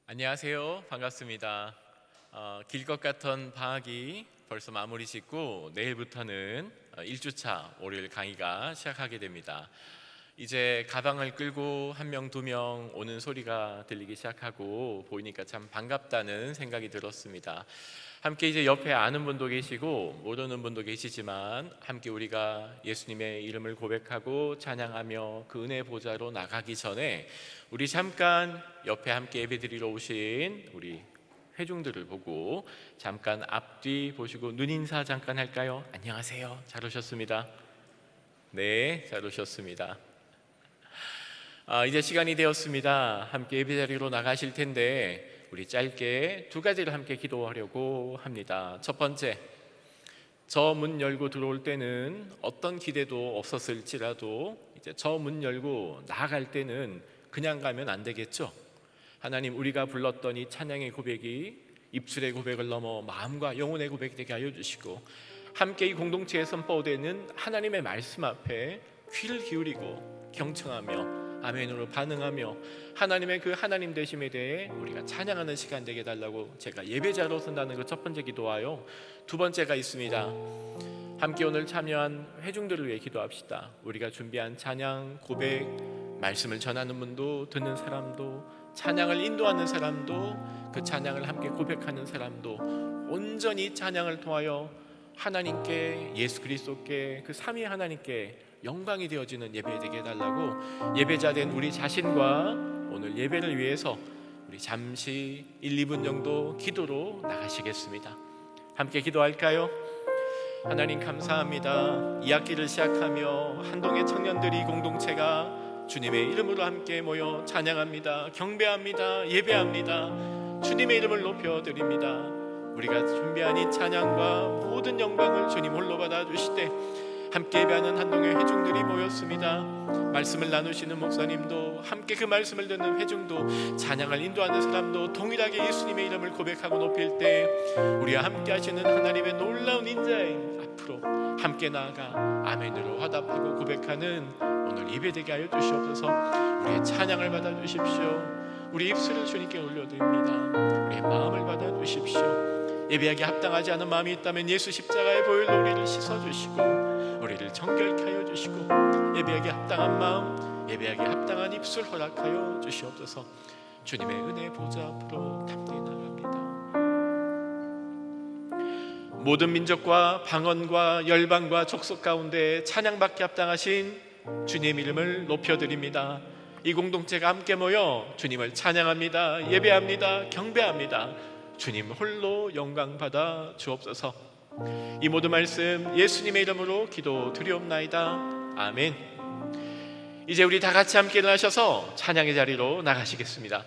안녕하세요. 반갑습니다. 길 것 같던 방학이 벌써 마무리 짓고 내일부터는 1주차 월요일 강의가 시작하게 됩니다. 이제 가방을 끌고 한 명, 두 명 오는 소리가 들리기 시작하고 보이니까 참 반갑다는 생각이 들었습니다. 함께 이제 옆에 아는 분도 계시고 모르는 분도 계시지만 함께 우리가 예수님의 이름을 고백하고 찬양하며 그 은혜 보좌로 나가기 전에 우리 잠깐 옆에 함께 예배드리러 오신 우리 회중들을 보고 잠깐 앞뒤 보시고 눈인사 잠깐 할까요? 안녕하세요. 잘 오셨습니다. 네, 잘 오셨습니다. 이제 시간이 되었습니다. 함께 예배자리로 나가실 텐데 우리 짧게 두 가지를 함께 기도하려고 합니다. 첫 번째, 저 문 열고 들어올 때는 어떤 기대도 없었을지라도 이제 저 문 열고 나아갈 때는 그냥 가면 안 되겠죠. 하나님, 우리가 불렀던 이 찬양의 고백이 입술의 고백을 넘어 마음과 영혼의 고백이 되게 하여 주시고 함께 이 공동체에 선포되는 하나님의 말씀 앞에 귀를 기울이고 경청하며 아멘으로 반응하며 하나님의 그 하나님 되심에 대해 우리가 찬양하는 시간 되게 해달라고 제가 예배자로 선다는 그 첫 번째 기도하여, 두 번째가 있습니다. 함께 오늘 참여한 회중들을 위해 기도합시다. 우리가 준비한 찬양, 고백, 말씀을 전하는 분도 듣는 사람도 찬양을 인도하는 사람도 그 찬양을 함께 고백하는 사람도 온전히 찬양을 통하여 하나님께, 예수 그리스도께, 그 삼위 하나님께 영광이 되어지는 예배 되게 해달라고 예배자 된 우리 자신과 오늘 예배를 위해서 우리 잠시 1, 2분 정도 기도로 나가시겠습니다. 함께 기도할까요? 하나님 감사합니다. 이 학기를 시작하며 한동의 청년들이 공동체가 주님의 이름으로 함께 모여 찬양합니다. 경배합니다. 예배합니다. 주님의 이름을 높여드립니다. 우리가 준비한 이 찬양과 모든 영광을 주님 홀로 받아주시되 함께 예배하는 한동의 회중들이 모였습니다. 말씀을 나누시는 목사님도 함께 그 말씀을 듣는 회중도 찬양을 인도하는 사람도 동일하게 예수님의 이름을 고백하고 높일 때 우리와 함께 하시는 하나님의 놀라운 인자인 앞으로 함께 나아가 아멘으로 화답하고 고백하는 오늘 예배되게 하여 주시옵소서. 우리의 찬양을 받아주십시오. 우리 입술을 주님께 올려드립니다. 우리의 마음을 받아주십시오. 예배하기 합당하지 않은 마음이 있다면 예수 십자가의 보혈로 우리를 씻어주시고 우리를 정결케 하여 주시고 예배하기 합당한 마음, 예배하기 합당한 입술 허락하여 주시옵소서. 주님의 은혜 보좌 앞으로 담대히 나갑니다. 모든 민족과 방언과 열방과 족속 가운데 찬양받기 합당하신 주님 이름을 높여드립니다. 이 공동체가 함께 모여 주님을 찬양합니다. 예배합니다. 경배합니다. 주님 홀로 영광 받아 주옵소서. 이 모든 말씀 예수님의 이름으로 기도 드리옵나이다. 아멘. 이제 우리 다 같이 함께 일어나셔서 찬양의 자리로 나가시겠습니다.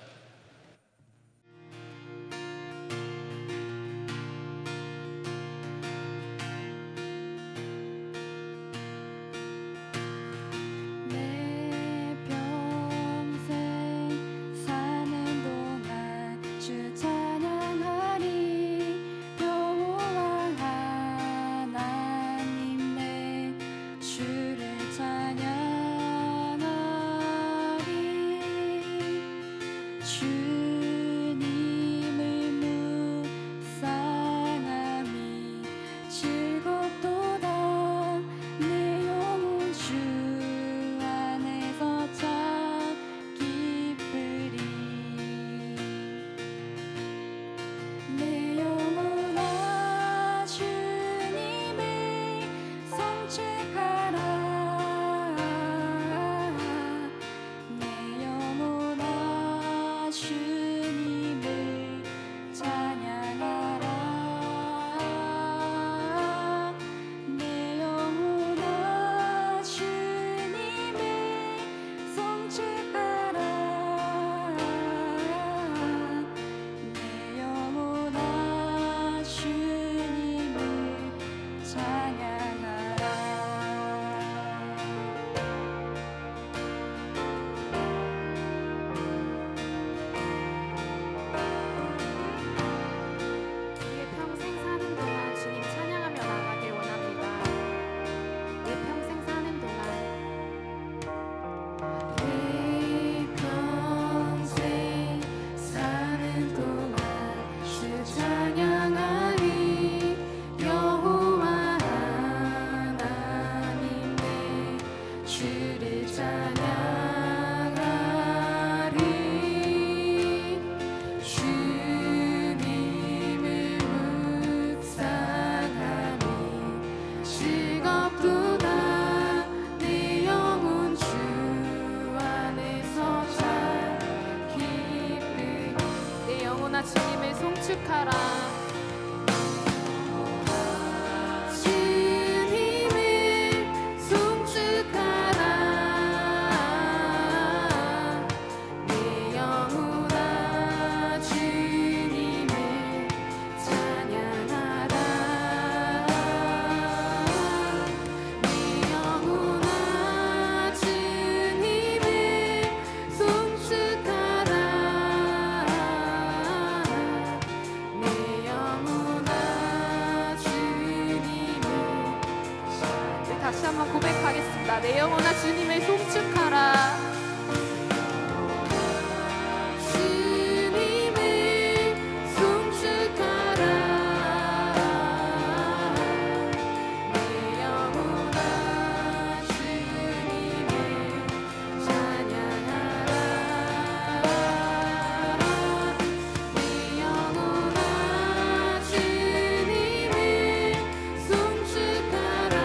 영혼아 주님을 송축하라. 다시 한번 고백하겠습니다. 내 영혼아 주님을 송축하라. 주님을 송축하라. 내 영혼아 주님을 찬양하라. 내 영혼아 주님을 송축하라.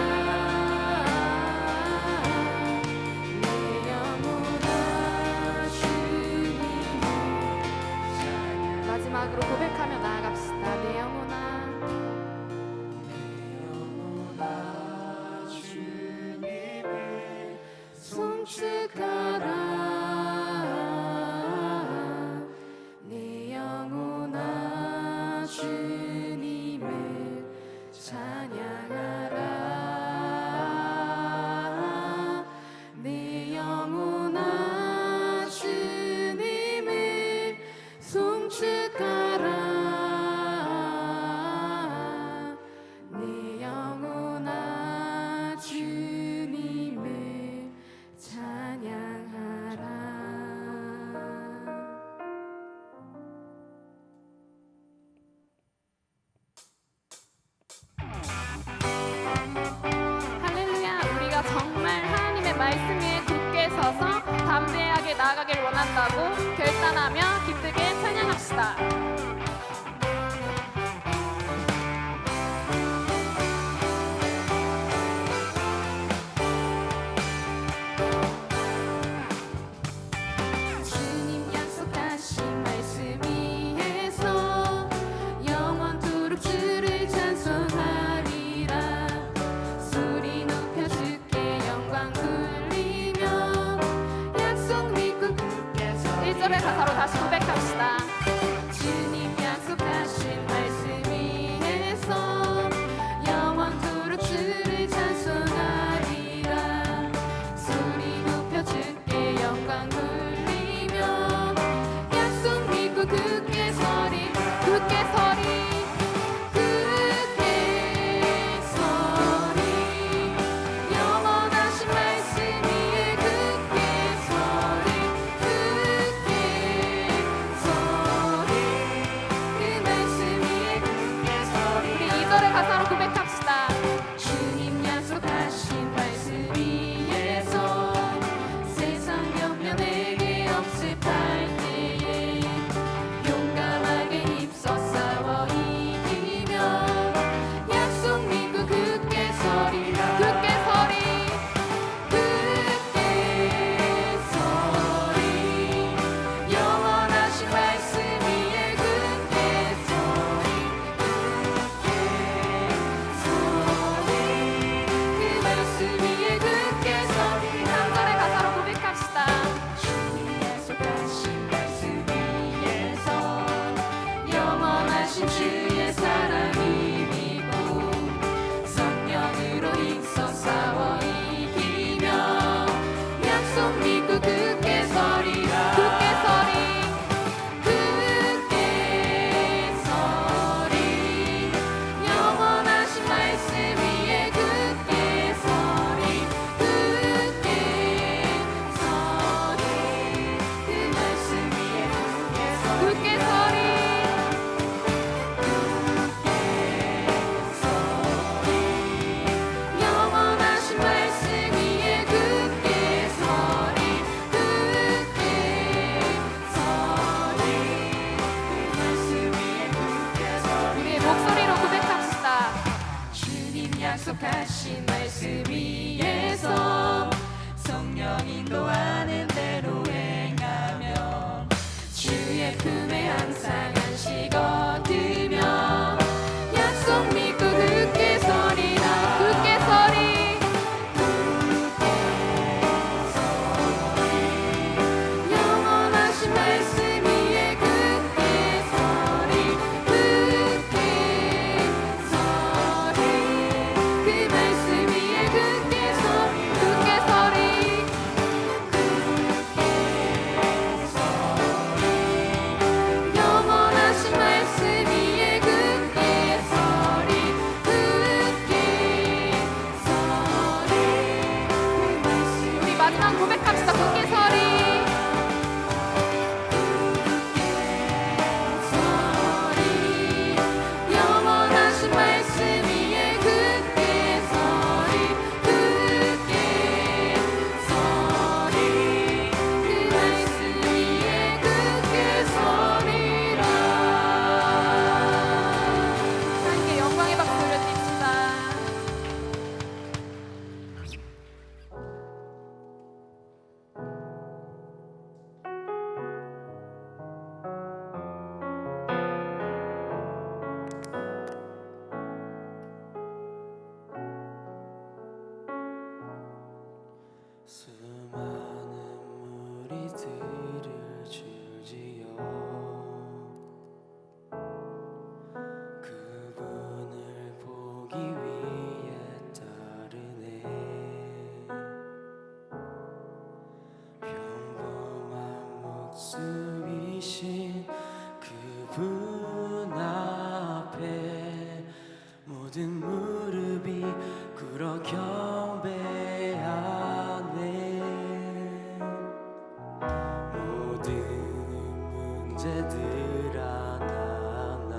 마지막으로 고백하며 나아갑시다. 내 영혼아 주님을 송축하라. 내 영혼아 주님을 찬양하라. 내 영혼아 주님을 송축하라. 내 영혼아 주님을 찬양하라. 할렐루야. 우리가 정말 하나님의 말씀 위에 굳게 서서 담대하게 나아가길 원한다고 결단하며 기쁘게 찬양합시다. 주님 약속하신 말씀 위에서 영원토록 주를 찬송하리라. 소리 높여 주께 영광 돌리며 약속 믿고 1절의 가사로 다시 고백합시다. 주님 약속하신 말씀 위에서 영원토록 주를 찬송하리라. 소리 높여 주께 영광 돌리며 약속 믿고 굳게 서리. 굳게 서리. 굳게 서리. 영원하신 말씀 위에 굳게 서리. 굳게 서리. 그 말씀 위에 굳게 서리. 우리 2절의 가사로 고백합시다. 주님 약속하신 말씀 위에서 세상 몇몇 내게 억습할 때에 용감하게 힘써 싸워 이기며 약속 믿고 굳게 서리라. 굳게 서리. 굳게 서리. 영원하신 말씀 위에 굳게 서리. 굳게 서리. 그 말씀 위에 굳게 서리. 3절의 가사로 고백합시다. 주님 약속하신 말씀 위에서 영원하신 주의 사랑이 믿고 성령으로 힘써 싸워 이기며 약속 믿고 굳게 서리라. 굳게 서리. 굳게 서리. 영원하신 말씀 위에 굳게 서리. 굳게 서리. 그 말씀 위에 굳게 서리. 굳게 서리. 영원하신 말씀 위에 굳게 서리. 굳게 서리. 그 말씀 위에 굳게 서리. 우리의 목소리로 고백합시다. 주님 약속하신 말씀 위에서 성령 인도하는 대로 행하며 주의 품에 항상 반드시 거두며 약속 믿고 굳게 서리라 굳게 서리 영원하신 말씀 위에 굳게 서리 굳게 서리 그 말씀 위에 굳게 서리 굳게 서리 영원하신 말씀 위에 굳게 서리 굳게 서리 그 말씀 우리 마지막 고백합시다 굳게 서리 서리 영원하신 말씀 위에 굳게 서리 굳게 서리 그 말씀 위에 굳게 서리라 함께 영광의 박수를 칩시다. 수많은 무리들을 줄지어 그분을 보기 위해 따르네 평범한 목숨이신 그분 앞에 모든 무릎이 꿇어 경배하네 모든 문제들 하나하나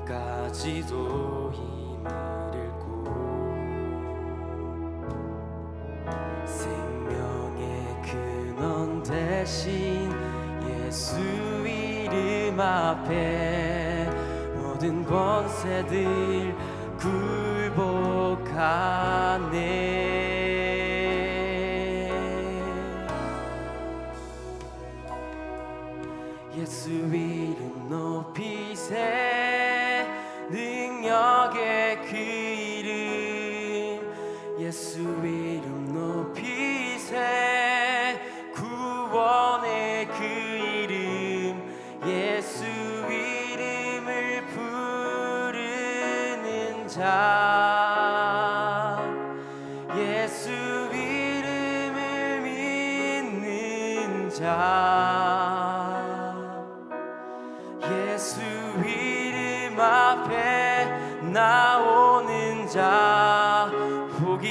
죽음까지도 힘을 잃고 생명의 근원 대신 예수 이름 앞에 모든 권세들 굴복하네 예수 이름 높이세 능력의 그 이름 예수 이름 높이세 구원의 그 이름 예수 이름을 부르는 자 예수 이름을 믿는 자 예수 이름 앞에 나오는 자 복이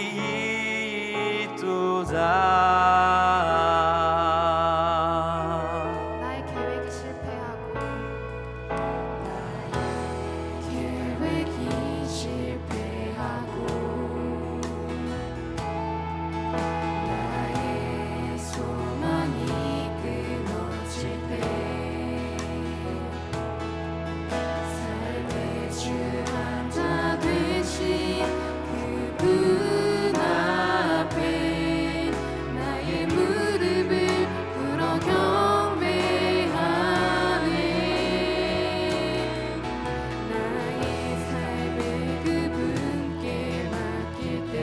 있도다 나의 계획이 실패하고 계획이 실패하고 나의 소망이 끊어질 때 삶의 주 환자 되신 그분 앞에 나의 무릎을 꿇어 경배하네 나의 삶을 그분께 맡길 때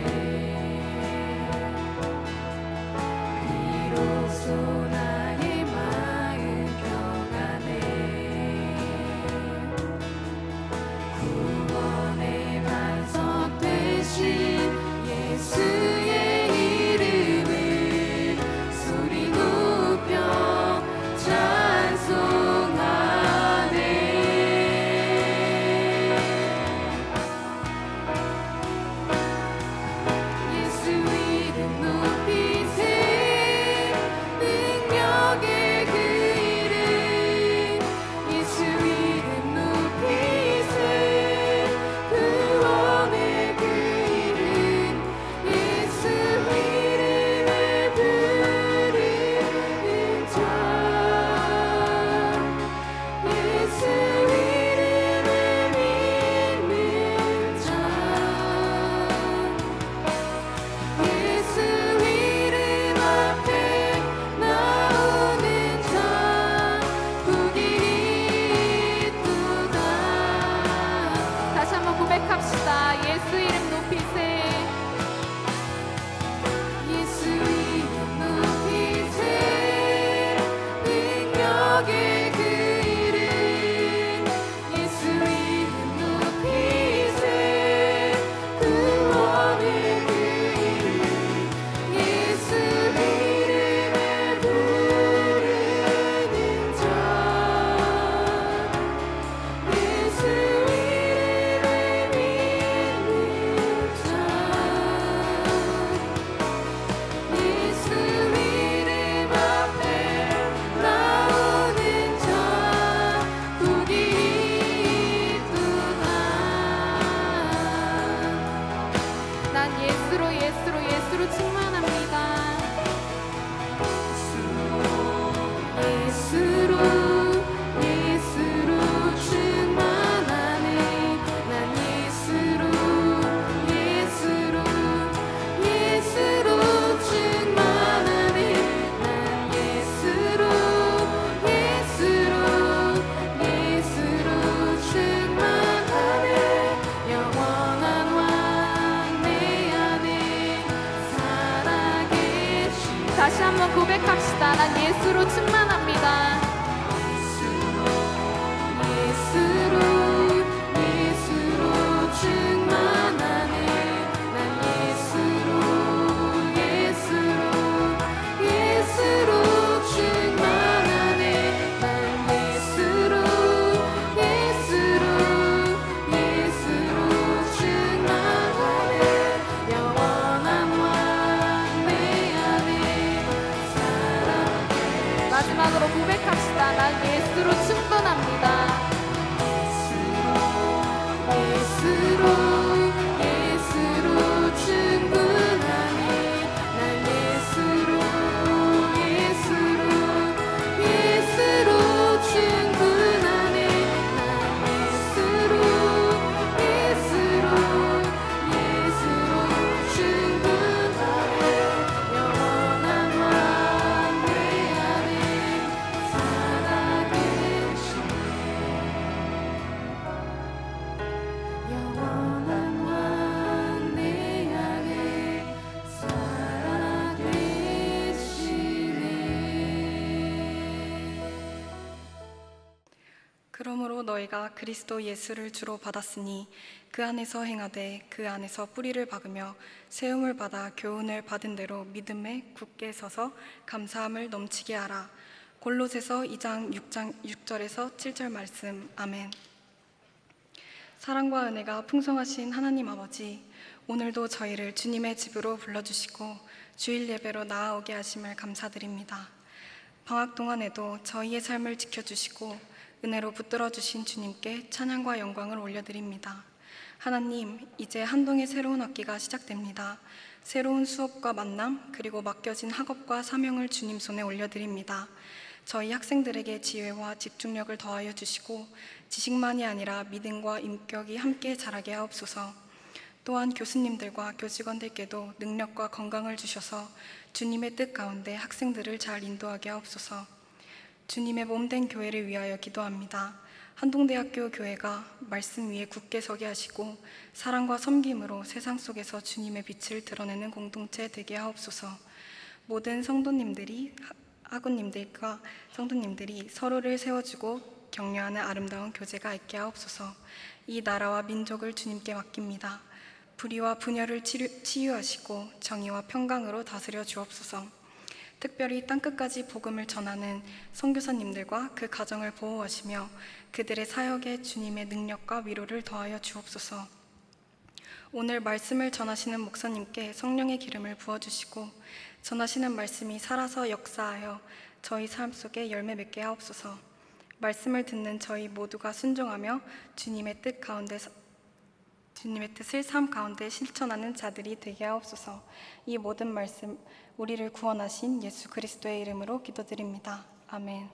비로소 나의 마음 평안해 구원의 반석 되신 예수의 이름을 소리 높여 찬송하네 예수 이름 높이세 능력의 다시 한번 고백합시다. 난 예수로 충만합니다. 예수로 충만하네. 난 예수로 충만하네. 난 예수로 충만하네. 영원한 왕 내 안에 살아가네. 마지막으로 고백합시다. 난 예수로 충분합니다. 예수로 충분하니. 난 예수로 충분하니. 난 예수로 충분하니. 영원한 왕 내 안에 살아계시네. 영원한 왕 내 안에 살아계시네. 그러므로 너희가 그리스도 예수를 주로 받았으니 그 안에서 행하되 그 안에서 뿌리를 박으며 세움을 받아 교훈을 받은 대로 믿음에 굳게 서서 감사함을 넘치게 하라. 골로새서 2장 6절에서 7절 말씀. 아멘. 사랑과 은혜가 풍성하신 하나님 아버지, 오늘도 저희를 주님의 집으로 불러주시고 주일 예배로 나아오게 하심을 감사드립니다. 방학 동안에도 저희의 삶을 지켜주시고 은혜로 붙들어 주신 주님께 찬양과 영광을 올려드립니다. 하나님, 이제 한동의 새로운 학기가 시작됩니다. 새로운 수업과 만남, 그리고 맡겨진 학업과 사명을 주님 손에 올려드립니다. 저희 학생들에게 지혜와 집중력을 더하여 주시고 지식만이 아니라 믿음과 인격이 함께 자라게 하옵소서. 또한 교수님들과 교직원들께도 능력과 건강을 주셔서 주님의 뜻 가운데 학생들을 잘 인도하게 하옵소서. 주님의 몸된 교회를 위하여 기도합니다. 한동대학교 교회가 말씀 위에 굳게 서게 하시고 사랑과 섬김으로 세상 속에서 주님의 빛을 드러내는 공동체 되게 하옵소서. 모든 성도님들이 학우님들과 성도님들이 서로를 세워주고 격려하는 아름다운 교제가 있게 하옵소서. 이 나라와 민족을 주님께 맡깁니다. 불의와 분열을 치유하시고 정의와 평강으로 다스려 주옵소서. 특별히 땅끝까지 복음을 전하는 선교사님들과 그 가정을 보호하시며 그들의 사역에 주님의 능력과 위로를 더하여 주옵소서. 오늘 말씀을 전하시는 목사님께 성령의 기름을 부어주시고 전하시는 말씀이 살아서 역사하여 저희 삶 속에 열매 맺게 하옵소서. 말씀을 듣는 저희 모두가 순종하며 주님의 뜻을 삶 가운데 실천하는 자들이 되게 하옵소서. 이 모든 말씀 우리를 구원하신 예수 그리스도의 이름으로 기도드립니다. 아멘.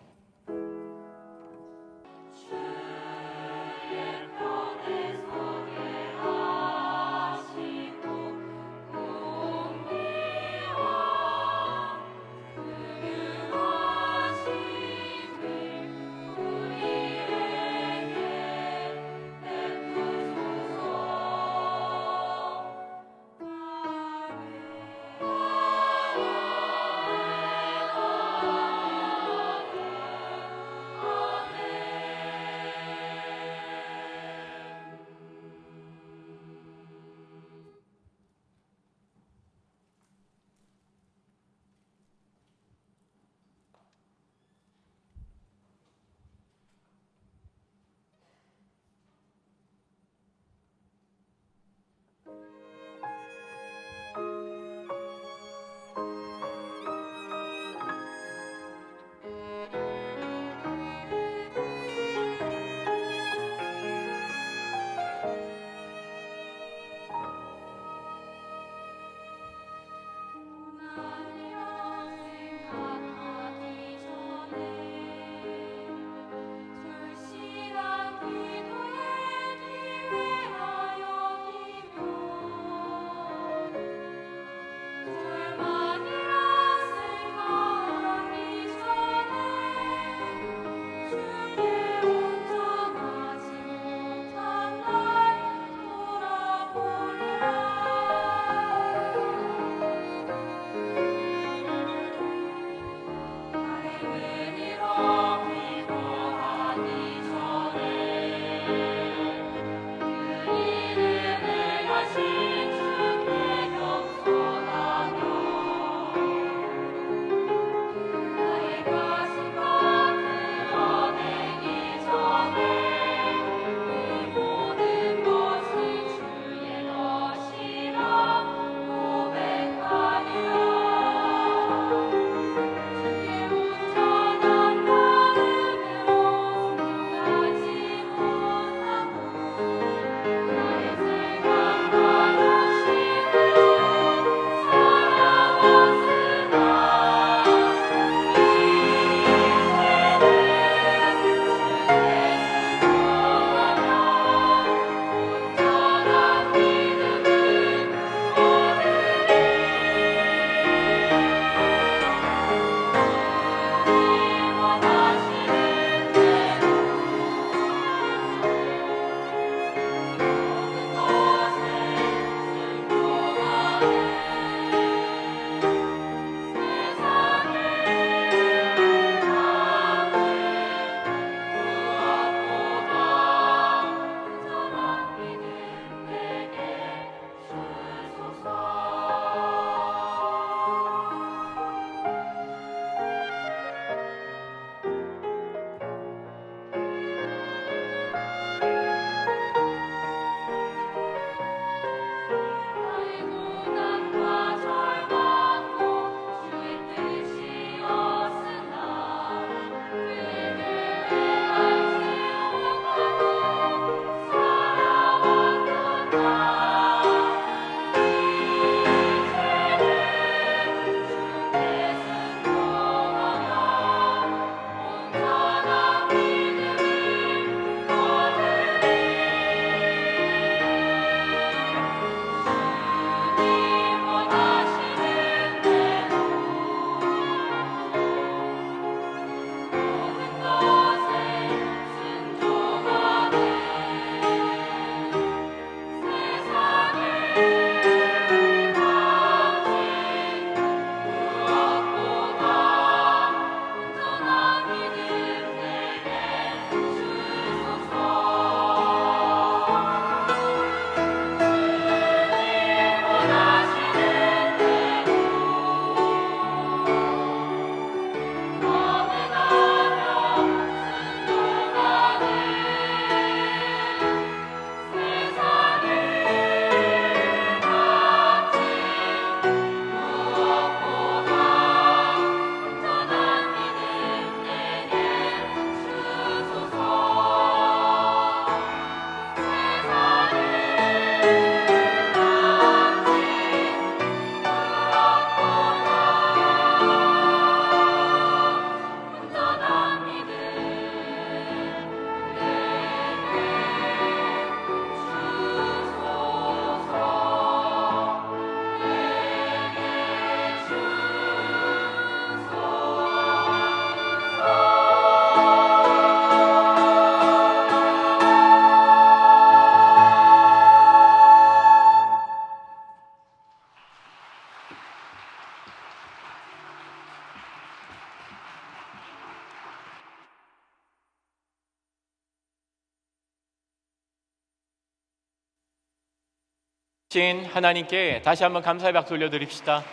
신 하나님께 다시 한번 감사의 박수 올려드립시다.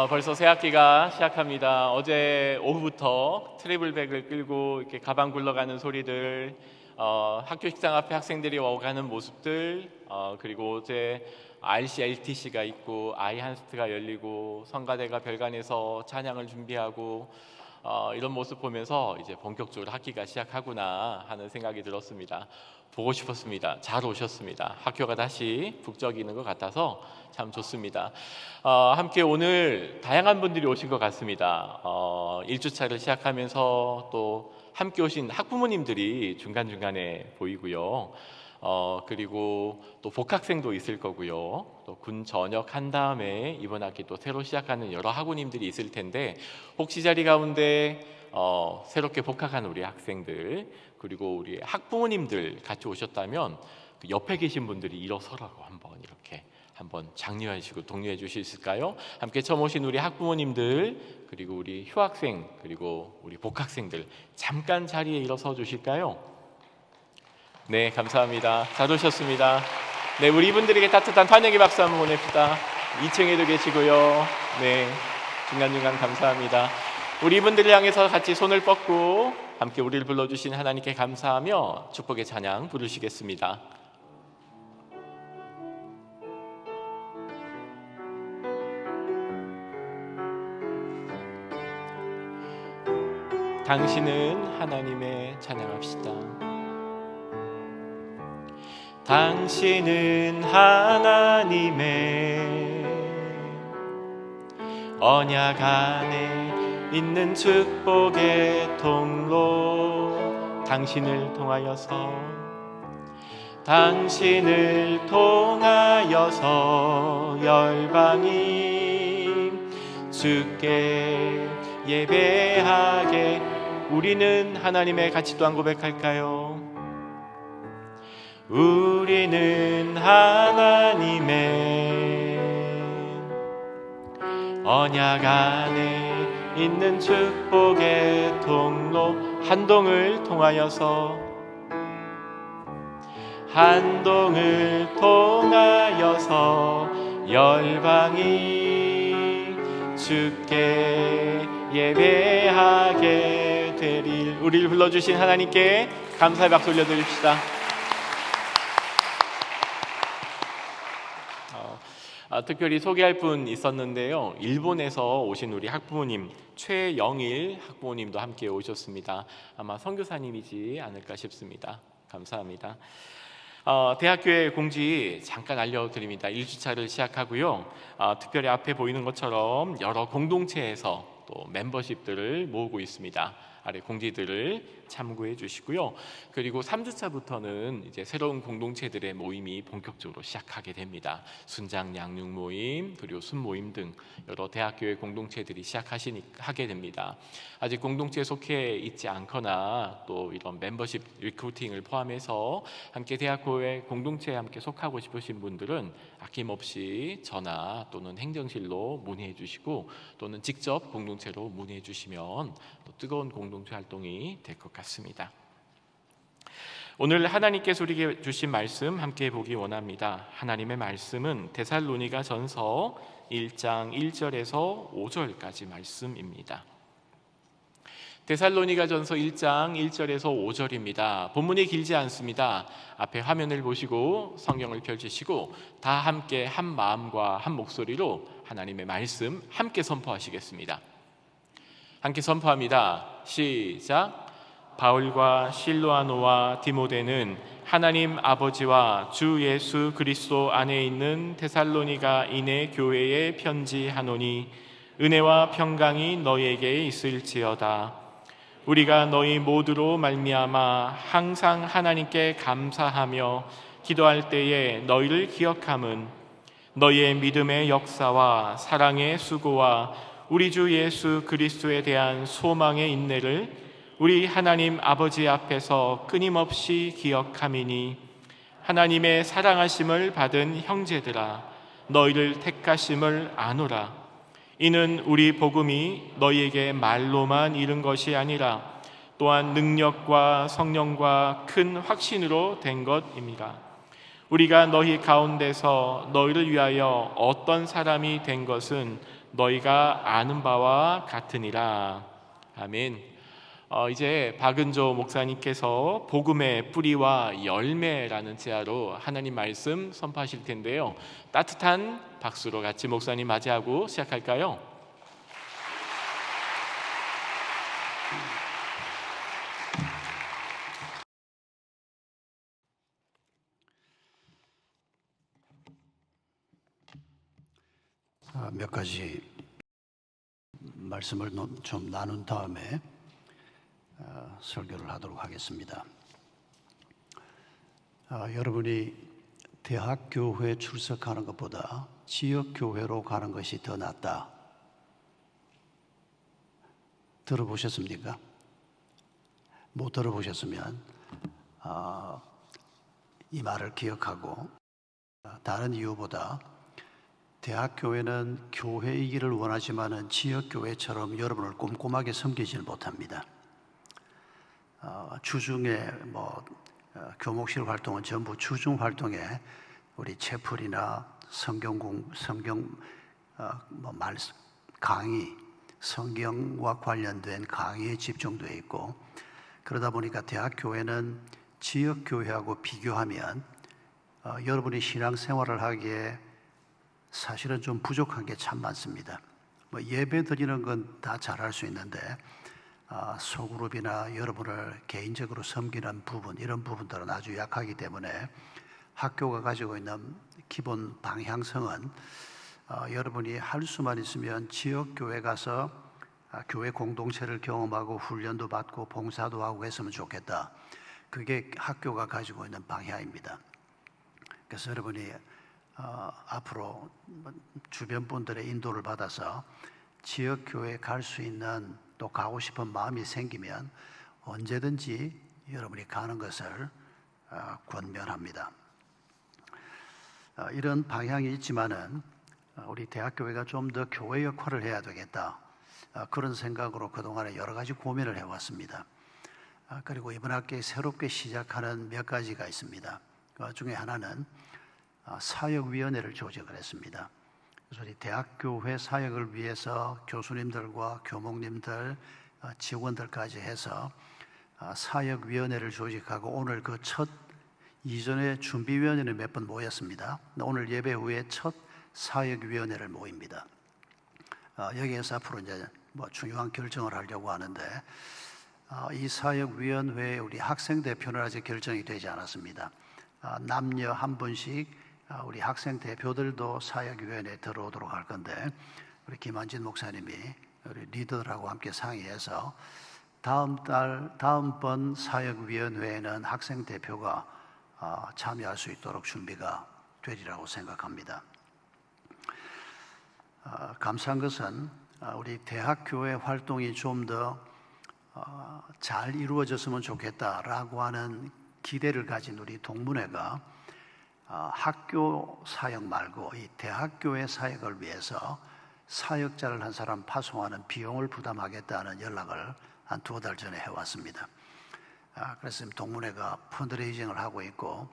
벌써 새 학기가 시작합니다. 어제 오후부터 트래블백을 끌고 이렇게 가방 굴러가는 소리들, 학교 식당 앞에 학생들이 오가는 모습들, 그리고 어제 RCLTC가 있고 아이한스트가 열리고 성가대가 별관에서 찬양을 준비하고 이런 모습 보면서 이제 본격적으로 학기가 시작하구나 하는 생각이 들었습니다. 보고 싶었습니다. 잘 오셨습니다. 학교가 다시 북적이는 것 같아서 참 좋습니다. 함께 오늘 다양한 분들이 오신 것 같습니다. 1주차를 시작하면서 또 함께 오신 학부모님들이 중간중간에 보이고요. 그리고 또 복학생도 있을 거고요. 또 군 전역한 다음에 이번 학기 또 새로 시작하는 여러 학우님들이 있을 텐데 혹시 자리 가운데 새롭게 복학한 우리 학생들 그리고 우리 학부모님들 같이 오셨다면 그 옆에 계신 분들이 일어서라고 한번 장려해 주시고 독려해 주실 수 있을까요? 함께 처음 오신 우리 학부모님들 그리고 우리 휴학생 그리고 우리 복학생들 잠깐 자리에 일어서 주실까요? 네, 감사합니다. 잘 오셨습니다. 네, 우리 이분들에게 따뜻한 환영의 박수 한번 보냅시다. 2층에도 계시고요. 네, 중간중간 감사합니다. 우리 이분들을 향해서 같이 손을 뻗고 함께 우리를 불러주신 하나님께 감사하며 축복의 찬양 부르시겠습니다. 당신은 하나님의 찬양합시다. 당신은 하나님의 언약 안에 있는 축복의 통로 당신을 통하여서 열방이 주께 예배하게 우리는 하나님의 같이 또한 고백할까요? 우리는 하나님의 언약 안에 있는 축복의 통로 한동을 통하여서 열방이 주께 예배하게 되리를 우리를 불러주신 하나님께 감사의 박수 올려드립시다. 특별히 소개할 분 있었는데요. 일본에서 오신 우리 학부모님 최영일 학부모님도 함께 오셨습니다. 아마 선교사님이지 않을까 싶습니다. 감사합니다. 대학교의 공지 잠깐 알려드립니다. 1주차를 시작하고요. 특별히 앞에 보이는 것처럼 여러 공동체에서 또 멤버십들을 모으고 있습니다. 아래 공지들을 참고해 주시고요. 그리고 3주차부터는 이제 새로운 공동체들의 모임이 본격적으로 시작하게 됩니다. 순장 양육 모임, 그리고 순 모임 등 여러 대학교의 공동체들이 하게 됩니다. 아직 공동체에 속해 있지 않거나 또 이런 멤버십 리크루팅을 포함해서 함께 대학교의 공동체에 함께 속하고 싶으신 분들은 아낌없이 전화 또는 행정실로 문의해 주시고 또는 직접 공동체로 문의해 주시면 또 뜨거운 공동체 활동이 될 것 같습니다. 오늘 하나님께서 우리에게 주신 말씀 함께 보기 원합니다. 하나님의 말씀은 데살로니가 전서 1장 1절에서 5절까지 말씀입니다. 데살로니가 전서 1장 1절에서 5절입니다. 본문이 길지 않습니다. 앞에 화면을 보시고 성경을 펼치시고 다 함께 한 마음과 한 목소리로 하나님의 말씀 함께 선포하시겠습니다. 함께 선포합니다. 시작. 바울과 실로아노와 디모데는 하나님 아버지와 주 예수 그리스도 안에 있는 데살로니가인의 교회에 편지하노니 은혜와 평강이 너희에게 있을지어다. 우리가 너희 모두로 말미암아 항상 하나님께 감사하며 기도할 때에 너희를 기억함은 너희의 믿음의 역사와 사랑의 수고와 우리 주 예수 그리스도에 대한 소망의 인내를 우리 하나님 아버지 앞에서 끊임없이 기억함이니 하나님의 사랑하심을 받은 형제들아 너희를 택하심을 아노라. 이는 우리 복음이 너희에게 말로만 이른 것이 아니라 또한 능력과 성령과 큰 확신으로 된 것입니다. 우리가 너희 가운데서 너희를 위하여 어떤 사람이 된 것은 너희가 아는 바와 같으니라. 아멘. 이제 박은조 목사님께서 복음의 뿌리와 열매라는 제아로 하나님 말씀 선포하실 텐데요. 따뜻한 박수로 같이 목사님 맞이하고 시작할까요? 몇 가지 말씀을 좀 나눈 다음에 설교를 하도록 하겠습니다. 여러분이 대학교회 출석하는 것보다 지역교회로 가는 것이 더 낫다. 들어보셨습니까? 못 들어보셨으면 이 말을 기억하고 다른 이유보다 대학교회는 교회이기를 원하지만은 지역교회처럼 여러분을 꼼꼼하게 섬기지를 못합니다. 주중에 교목실 활동은 전부 주중 활동에 우리 채플이나 강의, 성경과 관련된 강의에 집중되어 있고, 그러다 보니까 대학교회는 지역교회하고 비교하면 여러분이 신앙생활을 하기에 사실은 좀 부족한 게 참 많습니다. 예배 드리는 건 다 잘할 수 있는데 소그룹이나 여러분을 개인적으로 섬기는 부분, 이런 부분들은 아주 약하기 때문에 학교가 가지고 있는 기본 방향성은 여러분이 할 수만 있으면 지역교회 가서 교회 공동체를 경험하고 훈련도 받고 봉사도 하고 했으면 좋겠다. 그게 학교가 가지고 있는 방향입니다. 그래서 여러분이 앞으로 주변 분들의 인도를 받아서 지역교회에 갈 수 있는, 또 가고 싶은 마음이 생기면 언제든지 여러분이 가는 것을 권면합니다. 이런 방향이 있지만은 우리 대학교회가 좀 더 교회 역할을 해야 되겠다, 그런 생각으로 그동안에 여러 가지 고민을 해왔습니다. 그리고 이번 학기에 새롭게 시작하는 몇 가지가 있습니다. 그 중에 하나는 사역위원회를 조직을 했습니다. 그래서 우리 대학교회 사역을 위해서 교수님들과 교목님들, 직원들까지 해서 사역위원회를 조직하고, 오늘 그 첫, 이전에 준비위원회는 몇 번 모였습니다. 오늘 예배 후에 첫 사역위원회를 모입니다. 여기에서 앞으로 이제 중요한 결정을 하려고 하는데, 이 사역위원회에 우리 학생 대표는 아직 결정이 되지 않았습니다. 남녀 한 분씩 우리 학생 대표들도 사역위원회에 들어오도록 할 건데, 우리 김한진 목사님이 우리 리더들하고 함께 상의해서 다음번 사역위원회에는 학생 대표가 참여할 수 있도록 준비가 되리라고 생각합니다. 감사한 것은 우리 대학교회 활동이 좀 더 잘 이루어졌으면 좋겠다라고 하는 기대를 가진 우리 동문회가 학교 사역 말고 이 대학교의 사역을 위해서 사역자를 한 사람 파송하는 비용을 부담하겠다는 연락을 한 2달 전에 해왔습니다. 그래서 동문회가 펀드레이징을 하고 있고,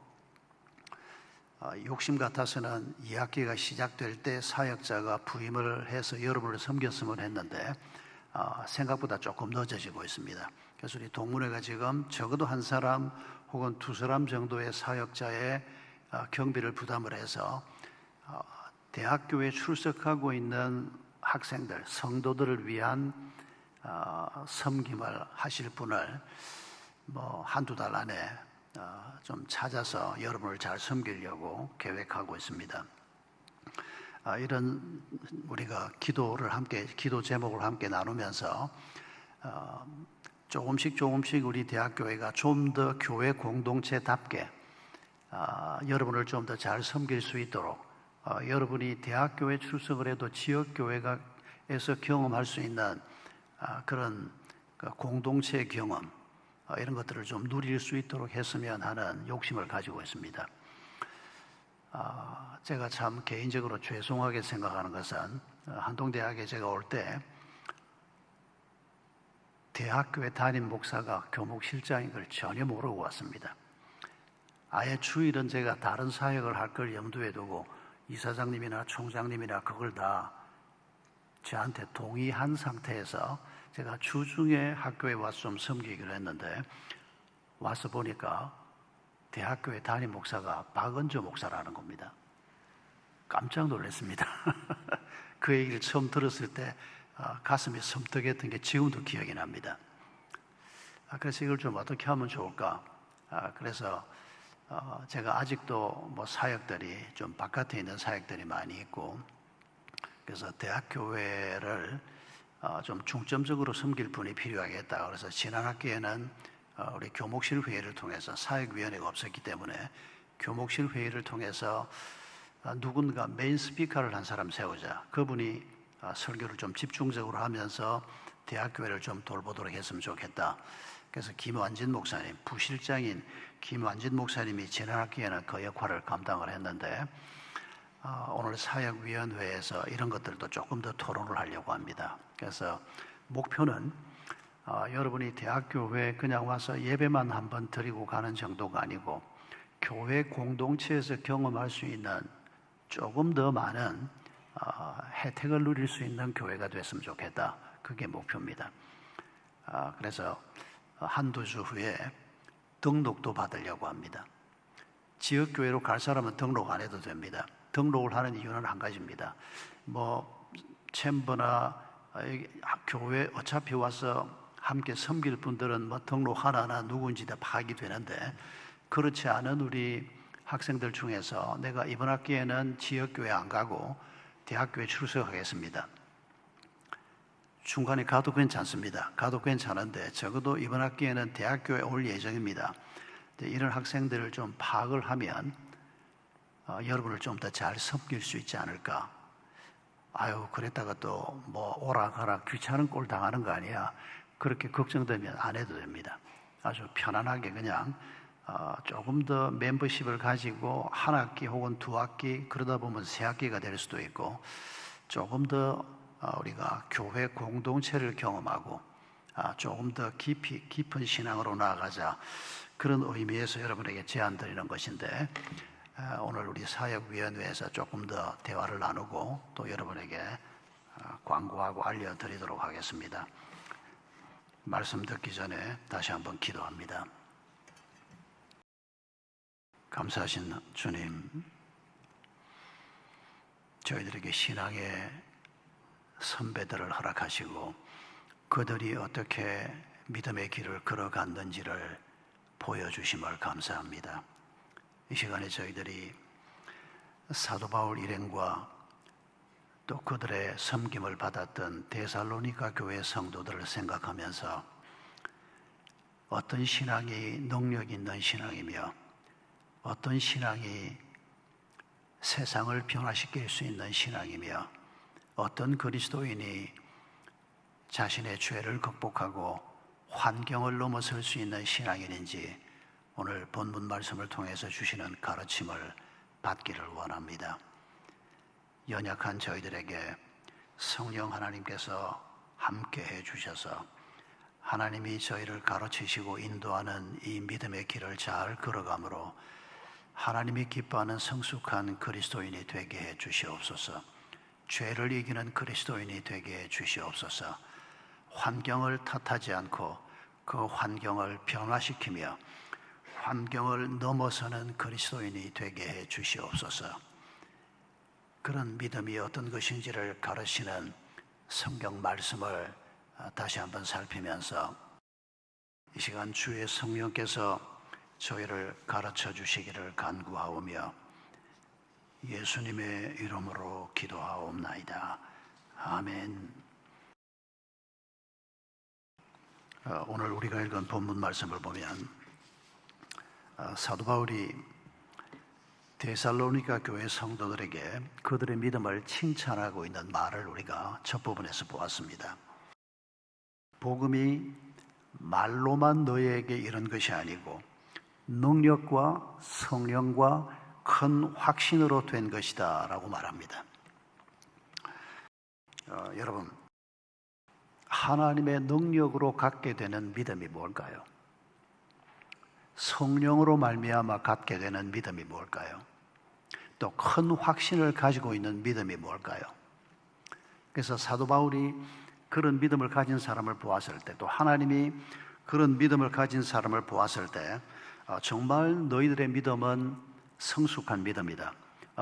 욕심 같아서는 2학기가 시작될 때 사역자가 부임을 해서 여러분을 섬겼으면 했는데 생각보다 조금 늦어지고 있습니다. 그래서 우리 동문회가 지금 적어도 한 사람 혹은 2사람 정도의 사역자의 경비를 부담을 해서 대학교에 출석하고 있는 학생들, 성도들을 위한 섬김을 하실 분을 한두 달 안에 좀 찾아서 여러분을 잘 섬기려고 계획하고 있습니다. 이런 우리가 기도 제목을 함께 나누면서 조금씩 우리 대학교회가 좀 더 교회 공동체답게 여러분을 좀 더 잘 섬길 수 있도록, 여러분이 대학교에 출석을 해도 지역교회에서 경험할 수 있는 그런 공동체 경험, 이런 것들을 좀 누릴 수 있도록 했으면 하는 욕심을 가지고 있습니다. 제가 참 개인적으로 죄송하게 생각하는 것은, 한동대학에 제가 올 때 대학교에 담임 목사가 교목실장인 걸 전혀 모르고 왔습니다. 아예 주일은 제가 다른 사역을 할 걸 염두에 두고 이사장님이나 총장님이나 그걸 다 저한테 동의한 상태에서 제가 주중에 학교에 와서 좀 섬기기로 했는데 와서 보니까 대학교의 담임 목사가 박은조 목사라는 겁니다. 깜짝 놀랐습니다. 그 얘기를 처음 들었을 때 가슴이 섬뜩했던 게 지금도 기억이 납니다. 그래서 이걸 좀 어떻게 하면 좋을까? 그래서 제가 아직도 뭐 사역들이 좀 바깥에 있는 사역들이 많이 있고, 그래서 대학교회를 좀 중점적으로 섬길 분이 필요하겠다. 그래서 지난 학기에는 우리 교목실 회의를 통해서, 사역위원회가 없었기 때문에 교목실 회의를 통해서 누군가 메인 스피커를 한 사람 세우자. 그분이 설교를 좀 집중적으로 하면서 대학교회를 좀 돌보도록 했으면 좋겠다. 그래서 김완진 목사님, 부실장인 김완진 목사님이 지난 학기에는 그 역할을 감당을 했는데 오늘 사역위원회에서 이런 것들도 조금 더 토론을 하려고 합니다. 그래서 목표는 여러분이 대학교회에 그냥 와서 예배만 한번 드리고 가는 정도가 아니고 교회 공동체에서 경험할 수 있는 조금 더 많은 혜택을 누릴 수 있는 교회가 됐으면 좋겠다. 그게 목표입니다. 그래서 한두 주 후에 등록도 받으려고 합니다. 지역교회로 갈 사람은 등록 안 해도 됩니다. 등록을 하는 이유는 한 가지입니다. 뭐 챔버나 교회 어차피 와서 함께 섬길 분들은 뭐 등록 하나하나 누군지 다 파악이 되는데, 그렇지 않은 우리 학생들 중에서 내가 이번 학기에는 지역교회 안 가고 대학교에 출석하겠습니다. 중간에 가도 괜찮습니다. 가도 괜찮은데 적어도 이번 학기에는 대학교에 올 예정입니다. 이런 학생들을 좀 파악을 하면 여러분을 좀 더 잘 섬길 수 있지 않을까. 아유, 그랬다가 또 뭐 오라 가라 귀찮은 꼴 당하는 거 아니야. 그렇게 걱정되면 안 해도 됩니다. 아주 편안하게 그냥 조금 더 멤버십을 가지고 한 학기 혹은 두 학기, 그러다 보면 세 학기가 될 수도 있고, 조금 더 우리가 교회 공동체를 경험하고 조금 더 깊은 신앙으로 나아가자, 그런 의미에서 여러분에게 제안드리는 것인데, 오늘 우리 사역위원회에서 조금 더 대화를 나누고 또 여러분에게 광고하고 알려드리도록 하겠습니다. 말씀 듣기 전에 다시 한번 기도합니다. 감사하신 주님, 저희들에게 신앙의 선배들을 허락하시고 그들이 어떻게 믿음의 길을 걸어갔는지를 보여주심을 감사합니다. 이 시간에 저희들이 사도 바울 일행과 또 그들의 섬김을 받았던 데살로니가 교회 성도들을 생각하면서 어떤 신앙이 능력 있는 신앙이며 어떤 신앙이 세상을 변화시킬 수 있는 신앙이며 어떤 그리스도인이 자신의 죄를 극복하고 환경을 넘어설 수 있는 신앙인인지 오늘 본문 말씀을 통해서 주시는 가르침을 받기를 원합니다. 연약한 저희들에게 성령 하나님께서 함께해 주셔서 하나님이 저희를 가르치시고 인도하는 이 믿음의 길을 잘 걸어가므로 하나님이 기뻐하는 성숙한 그리스도인이 되게 해 주시옵소서. 죄를 이기는 그리스도인이 되게 해 주시옵소서. 환경을 탓하지 않고 그 환경을 변화시키며 환경을 넘어서는 그리스도인이 되게 해 주시옵소서. 그런 믿음이 어떤 것인지를 가르치는 성경 말씀을 다시 한번 살피면서 이 시간 주의 성령께서 저희를 가르쳐 주시기를 간구하오며 예수님의 이름으로 기도하옵나이다. 아멘. 오늘 우리가 읽은 본문 말씀을 보면 사도 바울이 데살로니가 교회 성도들에게 그들의 믿음을 칭찬하고 있는 말을 우리가 첫 부분에서 보았습니다. 복음이 말로만 너희에게 이른 것이 아니고 능력과 성령과 큰 확신으로 된 것이다 라고 말합니다. 여러분, 하나님의 능력으로 갖게 되는 믿음이 뭘까요? 성령으로 말미암아 갖게 되는 믿음이 뭘까요? 또 큰 확신을 가지고 있는 믿음이 뭘까요? 그래서 사도 바울이 그런 믿음을 가진 사람을 보았을 때, 또 하나님이 그런 믿음을 가진 사람을 보았을 때 정말 너희들의 믿음은 성숙한 믿음이다.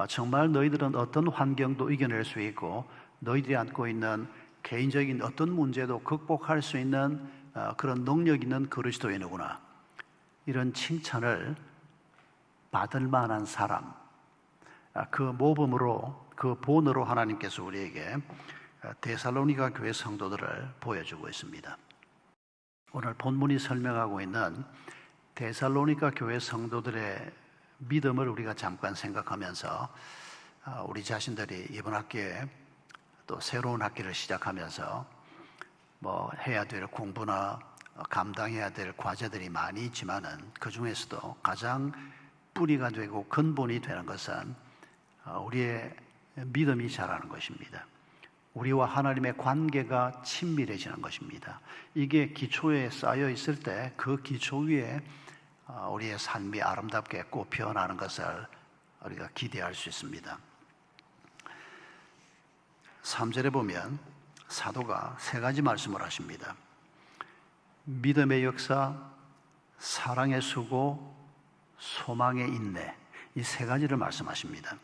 정말 너희들은 어떤 환경도 이겨낼 수 있고 너희들이 안고 있는 개인적인 어떤 문제도 극복할 수 있는 그런 능력 있는 그리스도인이구나. 이런 칭찬을 받을 만한 사람, 그 모범으로, 그 본으로 하나님께서 우리에게 데살로니가 교회 성도들을 보여주고 있습니다. 오늘 본문이 설명하고 있는 데살로니가 교회 성도들의 믿음을 우리가 잠깐 생각하면서 우리 자신들이 이번 학기에 또 새로운 학기를 시작하면서 뭐 해야 될 공부나 감당해야 될 과제들이 많이 있지만은 그 중에서도 가장 뿌리가 되고 근본이 되는 것은 우리의 믿음이 자라는 것입니다. 우리와 하나님의 관계가 친밀해지는 것입니다. 이게 기초에 쌓여 있을 때 그 기초 위에 우리의 삶이 아름답게 꽃 피어나는 것을 우리가 기대할 수 있습니다. 3절에 보면 사도가 세 가지 말씀을 하십니다. 믿음의 역사, 사랑의 수고, 소망의 인내, 이 세 가지를 말씀하십니다.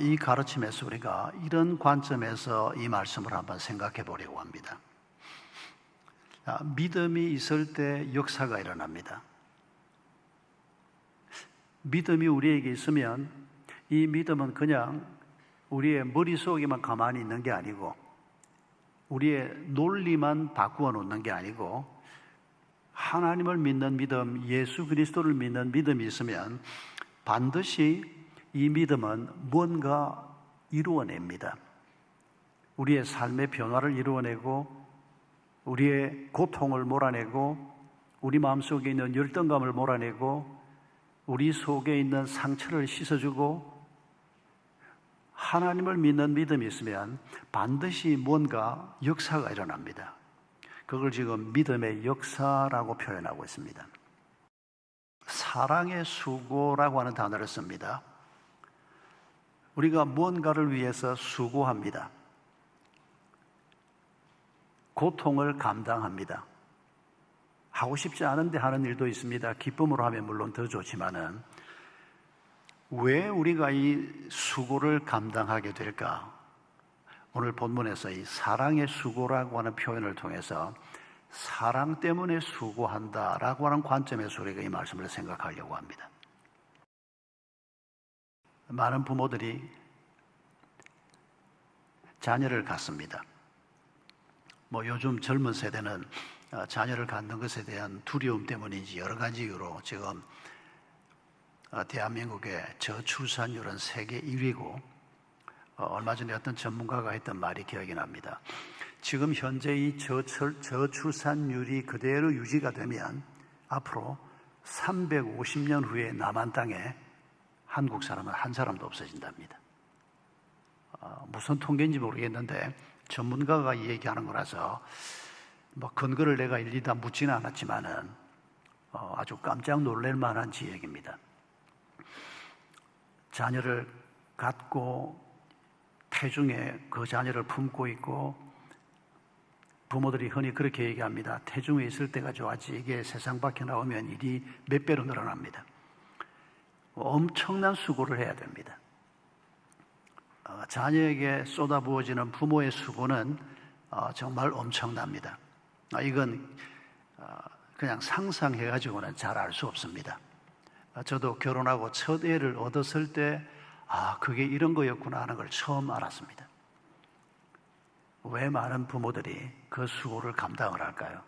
이 가르침에서 우리가 이런 관점에서 이 말씀을 한번 생각해 보려고 합니다. 믿음이 있을 때 역사가 일어납니다. 믿음이 우리에게 있으면 이 믿음은 그냥 우리의 머릿속에만 가만히 있는 게 아니고 우리의 논리만 바꾸어 놓는 게 아니고 하나님을 믿는 믿음, 예수 그리스도를 믿는 믿음이 있으면 반드시 이 믿음은 뭔가 이루어냅니다. 우리의 삶의 변화를 이루어내고 우리의 고통을 몰아내고 우리 마음속에 있는 열등감을 몰아내고 우리 속에 있는 상처를 씻어주고 하나님을 믿는 믿음이 있으면 반드시 뭔가 역사가 일어납니다. 그걸 지금 믿음의 역사라고 표현하고 있습니다. 사랑의 수고라고 하는 단어를 씁니다. 우리가 무언가를 위해서 수고합니다. 고통을 감당합니다. 하고 싶지 않은데 하는 일도 있습니다. 기쁨으로 하면 물론 더 좋지만은 왜 우리가 이 수고를 감당하게 될까? 오늘 본문에서 이 사랑의 수고라고 하는 표현을 통해서 사랑 때문에 수고한다라고 하는 관점에서 우리가 이 말씀을 생각하려고 합니다. 많은 부모들이 자녀를 갖습니다. 뭐 요즘 젊은 세대는 자녀를 갖는 것에 대한 두려움 때문인지 여러 가지 이유로 지금 대한민국의 저출산율은 세계 1위고 얼마 전에 어떤 전문가가 했던 말이 기억이 납니다. 지금 현재 이 저출산율이 그대로 유지가 되면 앞으로 350년 후에 남한 땅에 한국 사람은 한 사람도 없어진답니다. 무슨 통계인지 모르겠는데 전문가가 이 얘기하는 거라서 뭐 근거를 내가 일일이 다 묻지는 않았지만은 아주 깜짝 놀랄 만한 지역입니다. 자녀를 갖고 태중에 그 자녀를 품고 있고 부모들이 흔히 그렇게 얘기합니다. 태중에 있을 때가 좋았지 이게 세상 밖에 나오면 일이 몇 배로 늘어납니다. 엄청난 수고를 해야 됩니다. 자녀에게 쏟아부어지는 부모의 수고는 정말 엄청납니다. 이건 그냥 상상해가지고는 잘 알 수 없습니다. 저도 결혼하고 첫 애를 얻었을 때 그게 이런 거였구나 하는 걸 처음 알았습니다. 왜 많은 부모들이 그 수고를 감당을 할까요?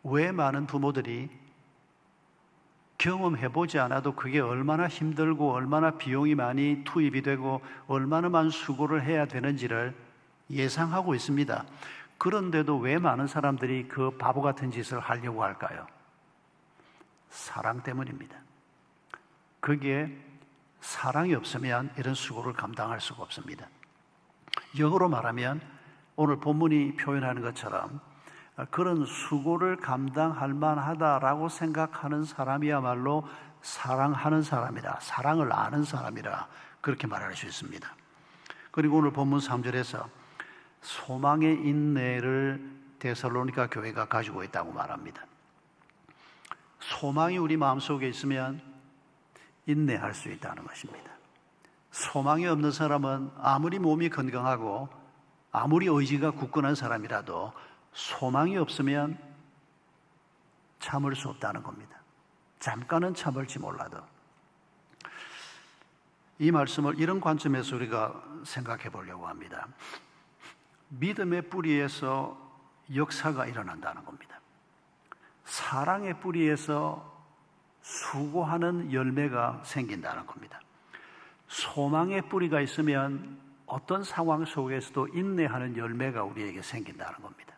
왜 많은 부모들이 경험해보지 않아도 그게 얼마나 힘들고 얼마나 비용이 많이 투입이 되고 얼마나 많은 수고를 해야 되는지를 예상하고 있습니다. 그런데도 왜 많은 사람들이 그 바보 같은 짓을 하려고 할까요? 사랑 때문입니다. 거기에 사랑이 없으면 이런 수고를 감당할 수가 없습니다. 역으로 말하면 오늘 본문이 표현하는 것처럼 그런 수고를 감당할 만하다라고 생각하는 사람이야말로 사랑하는 사람이라, 사랑을 아는 사람이라 그렇게 말할 수 있습니다. 그리고 오늘 본문 3절에서 소망의 인내를 데살로니가 교회가 가지고 있다고 말합니다. 소망이 우리 마음속에 있으면 인내할 수 있다는 것입니다. 소망이 없는 사람은 아무리 몸이 건강하고 아무리 의지가 굳건한 사람이라도 소망이 없으면 참을 수 없다는 겁니다. 잠깐은 참을지 몰라도. 이 말씀을 이런 관점에서 우리가 생각해 보려고 합니다. 믿음의 뿌리에서 역사가 일어난다는 겁니다. 사랑의 뿌리에서 수고하는 열매가 생긴다는 겁니다. 소망의 뿌리가 있으면 어떤 상황 속에서도 인내하는 열매가 우리에게 생긴다는 겁니다.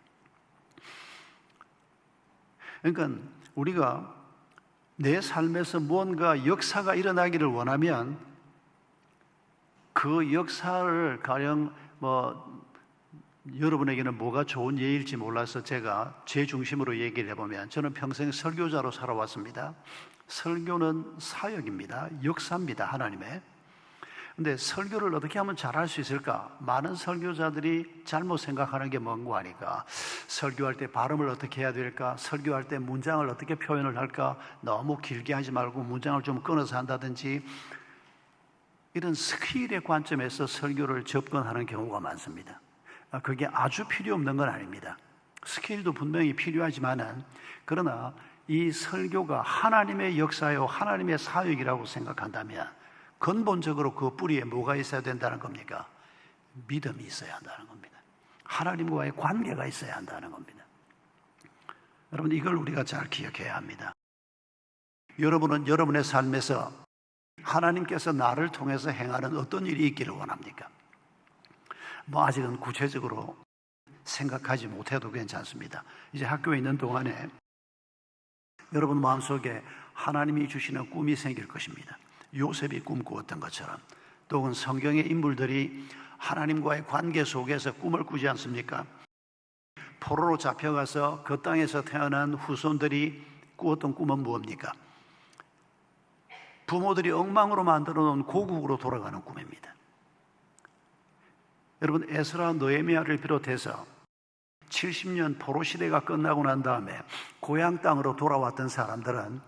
그러니까 우리가 내 삶에서 무언가 역사가 일어나기를 원하면 그 역사를 가령 여러분에게는 뭐가 좋은 예일지 몰라서 제가 제 중심으로 얘기를 해보면 저는 평생 설교자로 살아왔습니다. 설교는 사역입니다. 역사입니다. 하나님의. 근데 설교를 어떻게 하면 잘할 수 있을까? 많은 설교자들이 잘못 생각하는 게 뭔고 하니까 설교할 때 발음을 어떻게 해야 될까? 설교할 때 문장을 어떻게 표현을 할까? 너무 길게 하지 말고 문장을 좀 끊어서 한다든지 이런 스킬의 관점에서 설교를 접근하는 경우가 많습니다. 그게 아주 필요 없는 건 아닙니다. 스킬도 분명히 필요하지만은 그러나 이 설교가 하나님의 역사요 하나님의 사역이라고 생각한다면 근본적으로 그 뿌리에 뭐가 있어야 된다는 겁니까? 믿음이 있어야 한다는 겁니다. 하나님과의 관계가 있어야 한다는 겁니다. 여러분 이걸 우리가 잘 기억해야 합니다. 여러분은 여러분의 삶에서 하나님께서 나를 통해서 행하는 어떤 일이 있기를 원합니까? 아직은 구체적으로 생각하지 못해도 괜찮습니다. 이제 학교에 있는 동안에 여러분 마음속에 하나님이 주시는 꿈이 생길 것입니다. 요셉이 꿈꾸었던 것처럼 또 혹은 성경의 인물들이 하나님과의 관계 속에서 꿈을 꾸지 않습니까? 포로로 잡혀가서 그 땅에서 태어난 후손들이 꾸었던 꿈은 무엇입니까? 부모들이 엉망으로 만들어 놓은 고국으로 돌아가는 꿈입니다. 여러분 에스라 느헤미야를 비롯해서 70년 포로 시대가 끝나고 난 다음에 고향 땅으로 돌아왔던 사람들은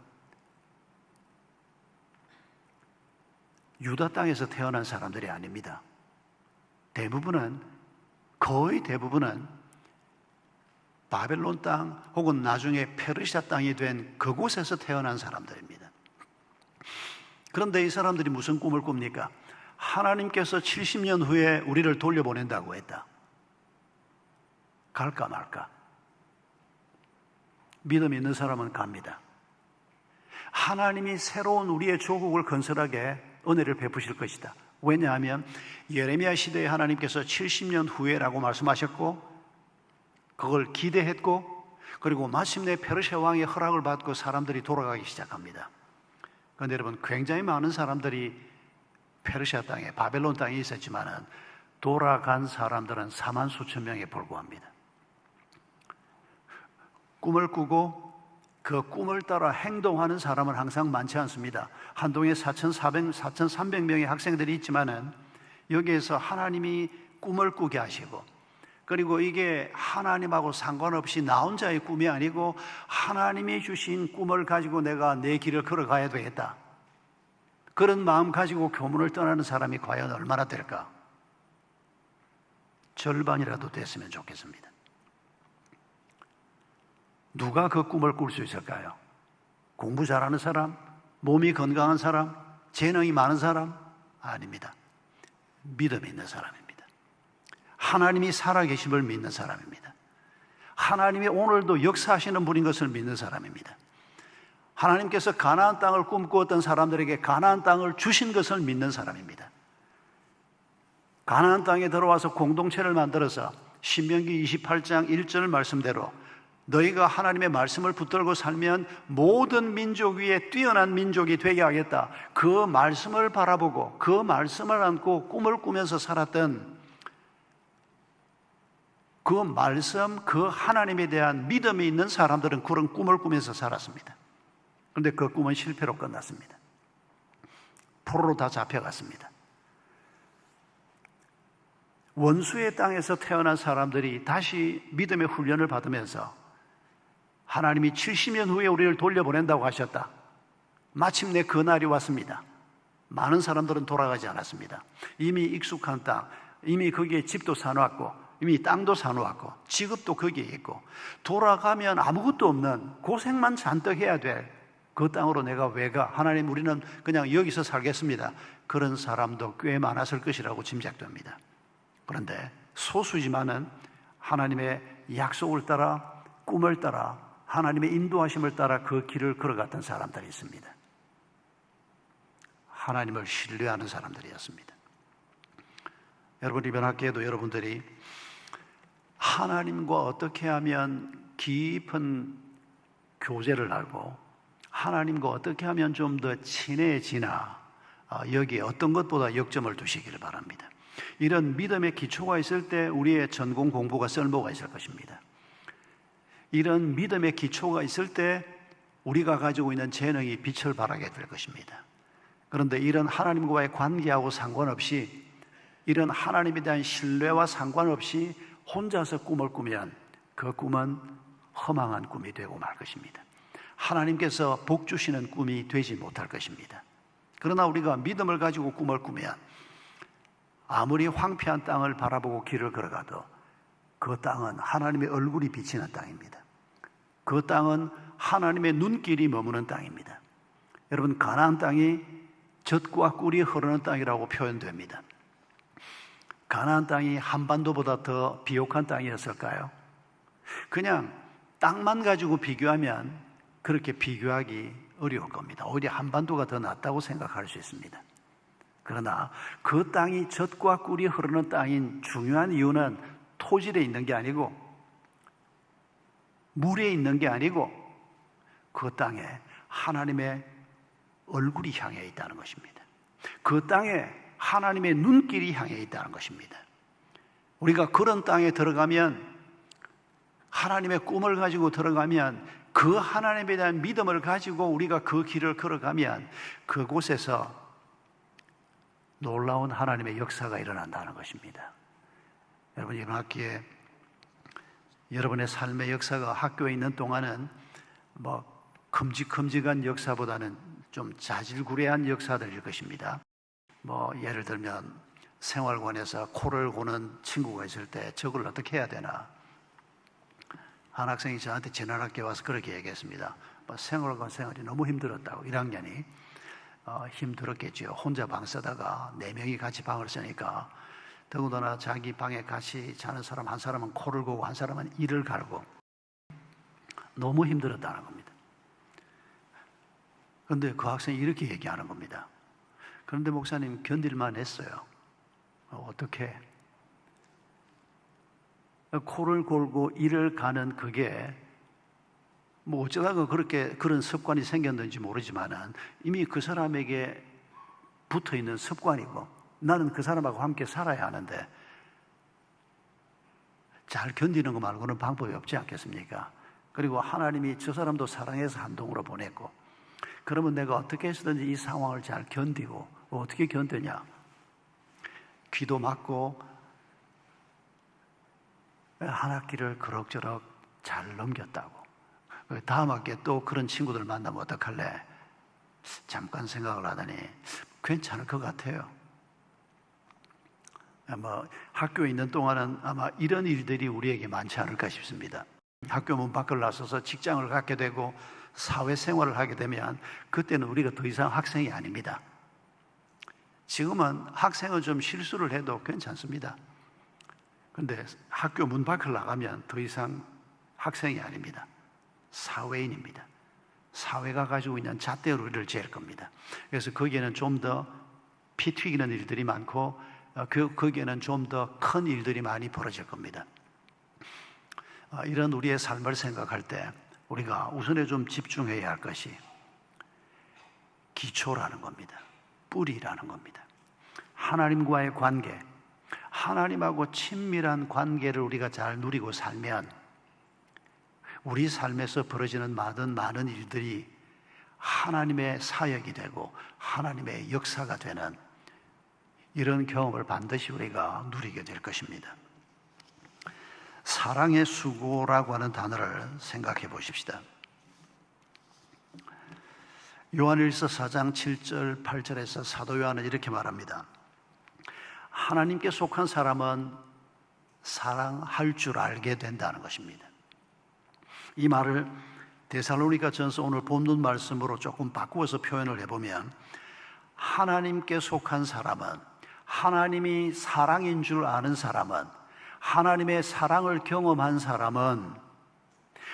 유다 땅에서 태어난 사람들이 아닙니다. 거의 대부분은 바벨론 땅 혹은 나중에 페르시아 땅이 된 그곳에서 태어난 사람들입니다. 그런데 이 사람들이 무슨 꿈을 꿉니까? 하나님께서 70년 후에 우리를 돌려보낸다고 했다. 갈까 말까? 믿음 있는 사람은 갑니다. 하나님이 새로운 우리의 조국을 건설하게 은혜를 베푸실 것이다. 왜냐하면 예레미야 시대에 하나님께서 70년 후에라고 말씀하셨고 그걸 기대했고 그리고 마침내 페르시아 왕의 허락을 받고 사람들이 돌아가기 시작합니다. 그런데 여러분 굉장히 많은 사람들이 페르시아 땅에 바벨론 땅에 있었지만은 돌아간 사람들은 4만 수천 명에 불과합니다. 꿈을 꾸고 그 꿈을 따라 행동하는 사람은 항상 많지 않습니다. 한동에 4,300명의 학생들이 있지만은 여기에서 하나님이 꿈을 꾸게 하시고 그리고 이게 하나님하고 상관없이 나 혼자의 꿈이 아니고 하나님이 주신 꿈을 가지고 내가 내 길을 걸어가야 되겠다. 그런 마음 가지고 교문을 떠나는 사람이 과연 얼마나 될까? 절반이라도 됐으면 좋겠습니다. 누가 그 꿈을 꿀 수 있을까요? 공부 잘하는 사람? 몸이 건강한 사람? 재능이 많은 사람? 아닙니다. 믿음이 있는 사람입니다. 하나님이 살아계심을 믿는 사람입니다. 하나님이 오늘도 역사하시는 분인 것을 믿는 사람입니다. 하나님께서 가나안 땅을 꿈꾸었던 사람들에게 가나안 땅을 주신 것을 믿는 사람입니다. 가나안 땅에 들어와서 공동체를 만들어서 신명기 28장 1절 말씀대로 너희가 하나님의 말씀을 붙들고 살면 모든 민족 위에 뛰어난 민족이 되게 하겠다. 그 말씀을 바라보고 그 말씀을 안고 꿈을 꾸면서 살았던 그 말씀, 그 하나님에 대한 믿음이 있는 사람들은 그런 꿈을 꾸면서 살았습니다. 그런데 그 꿈은 실패로 끝났습니다. 포로로 다 잡혀갔습니다. 원수의 땅에서 태어난 사람들이 다시 믿음의 훈련을 받으면서 하나님이 70년 후에 우리를 돌려보낸다고 하셨다. 마침내 그 날이 왔습니다. 많은 사람들은 돌아가지 않았습니다. 이미 익숙한 땅, 이미 거기에 집도 사놓았고, 이미 땅도 사놓았고, 직업도 거기에 있고, 돌아가면 아무것도 없는 고생만 잔뜩 해야 될 그 땅으로 내가 왜 가? 하나님, 우리는 그냥 여기서 살겠습니다. 그런 사람도 꽤 많았을 것이라고 짐작됩니다. 그런데 소수지만은 하나님의 약속을 따라, 꿈을 따라, 하나님의 인도하심을 따라 그 길을 걸어갔던 사람들이 있습니다. 하나님을 신뢰하는 사람들이었습니다. 여러분, 이번 학기에도 여러분들이 하나님과 어떻게 하면 깊은 교제를 하고 하나님과 어떻게 하면 좀 더 친해지나, 여기에 어떤 것보다 역점을 두시기를 바랍니다. 이런 믿음의 기초가 있을 때 우리의 전공 공부가 쓸모가 있을 것입니다. 이런 믿음의 기초가 있을 때 우리가 가지고 있는 재능이 빛을 발하게 될 것입니다. 그런데 이런 하나님과의 관계하고 상관없이, 이런 하나님에 대한 신뢰와 상관없이 혼자서 꿈을 꾸면 그 꿈은 허망한 꿈이 되고 말 것입니다. 하나님께서 복 주시는 꿈이 되지 못할 것입니다. 그러나 우리가 믿음을 가지고 꿈을 꾸면 아무리 황폐한 땅을 바라보고 길을 걸어가도 그 땅은 하나님의 얼굴이 비치는 땅입니다. 그 땅은 하나님의 눈길이 머무는 땅입니다. 여러분, 가나안 땅이 젖과 꿀이 흐르는 땅이라고 표현됩니다. 가나안 땅이 한반도보다 더 비옥한 땅이었을까요? 그냥 땅만 가지고 비교하면 그렇게 비교하기 어려울 겁니다. 오히려 한반도가 더 낫다고 생각할 수 있습니다. 그러나 그 땅이 젖과 꿀이 흐르는 땅인 중요한 이유는 토질에 있는 게 아니고, 물에 있는 게 아니고, 그 땅에 하나님의 얼굴이 향해 있다는 것입니다. 그 땅에 하나님의 눈길이 향해 있다는 것입니다. 우리가 그런 땅에 들어가면, 하나님의 꿈을 가지고 들어가면, 그 하나님에 대한 믿음을 가지고 우리가 그 길을 걸어가면 그곳에서 놀라운 하나님의 역사가 일어난다는 것입니다. 여러분, 이번 학기에 여러분의 삶의 역사가 학교에 있는 동안은 큼직큼직한 역사보다는 좀 자질구레한 역사들일 것입니다. 예를 들면 생활관에서 코를 고는 친구가 있을 때 저걸 어떻게 해야 되나. 한 학생이 저한테 지난 학기에 와서 그렇게 얘기했습니다. 생활관 생활이 너무 힘들었다고. 1학년이 힘들었겠죠. 혼자 방 쓰다가 4명이 같이 방을 쓰니까, 더군다나 자기 방에 같이 자는 사람 한 사람은 코를 고고 한 사람은 이를 갈고 너무 힘들었다는 겁니다. 그런데 그 학생이 이렇게 얘기하는 겁니다. 그런데 목사님, 견딜만 했어요. 어떻게? 코를 골고 이를 가는 그게 어쩌다가 그런 습관이 생겼는지 모르지만은 이미 그 사람에게 붙어 있는 습관이고, 나는 그 사람하고 함께 살아야 하는데 잘 견디는 거 말고는 방법이 없지 않겠습니까? 그리고 하나님이 저 사람도 사랑해서 한동으로 보냈고, 그러면 내가 어떻게 해서든지 이 상황을 잘 견디고, 어떻게 견디냐? 귀도 막고 한 학기를 그럭저럭 잘 넘겼다고. 다음 학기에 또 그런 친구들 만나면 어떡할래? 잠깐 생각을 하더니 괜찮을 것 같아요. 학교에 있는 동안은 아마 이런 일들이 우리에게 많지 않을까 싶습니다. 학교 문 밖을 나서서 직장을 갖게 되고 사회생활을 하게 되면 그때는 우리가 더 이상 학생이 아닙니다. 지금은 학생은 좀 실수를 해도 괜찮습니다. 그런데 학교 문 밖을 나가면 더 이상 학생이 아닙니다. 사회인입니다. 사회가 가지고 있는 잣대로 우리를 잴 겁니다. 그래서 거기에는 좀 더 피 튀기는 일들이 많고, 거기에는 좀 더 큰 일들이 많이 벌어질 겁니다. 이런 우리의 삶을 생각할 때 우리가 우선에 좀 집중해야 할 것이 기초라는 겁니다. 뿌리라는 겁니다. 하나님과의 관계, 하나님하고 친밀한 관계를 우리가 잘 누리고 살면 우리 삶에서 벌어지는 많은 일들이 하나님의 사역이 되고 하나님의 역사가 되는 이런 경험을 반드시 우리가 누리게 될 것입니다. 사랑의 수고라고 하는 단어를 생각해 보십시다. 요한일서 4장 7절 8절에서 사도 요한은 이렇게 말합니다. 하나님께 속한 사람은 사랑할 줄 알게 된다는 것입니다. 이 말을 데살로니가 전서 오늘 본문 말씀으로 조금 바꾸어서 표현을 해보면, 하나님께 속한 사람은, 하나님이 사랑인 줄 아는 사람은, 하나님의 사랑을 경험한 사람은,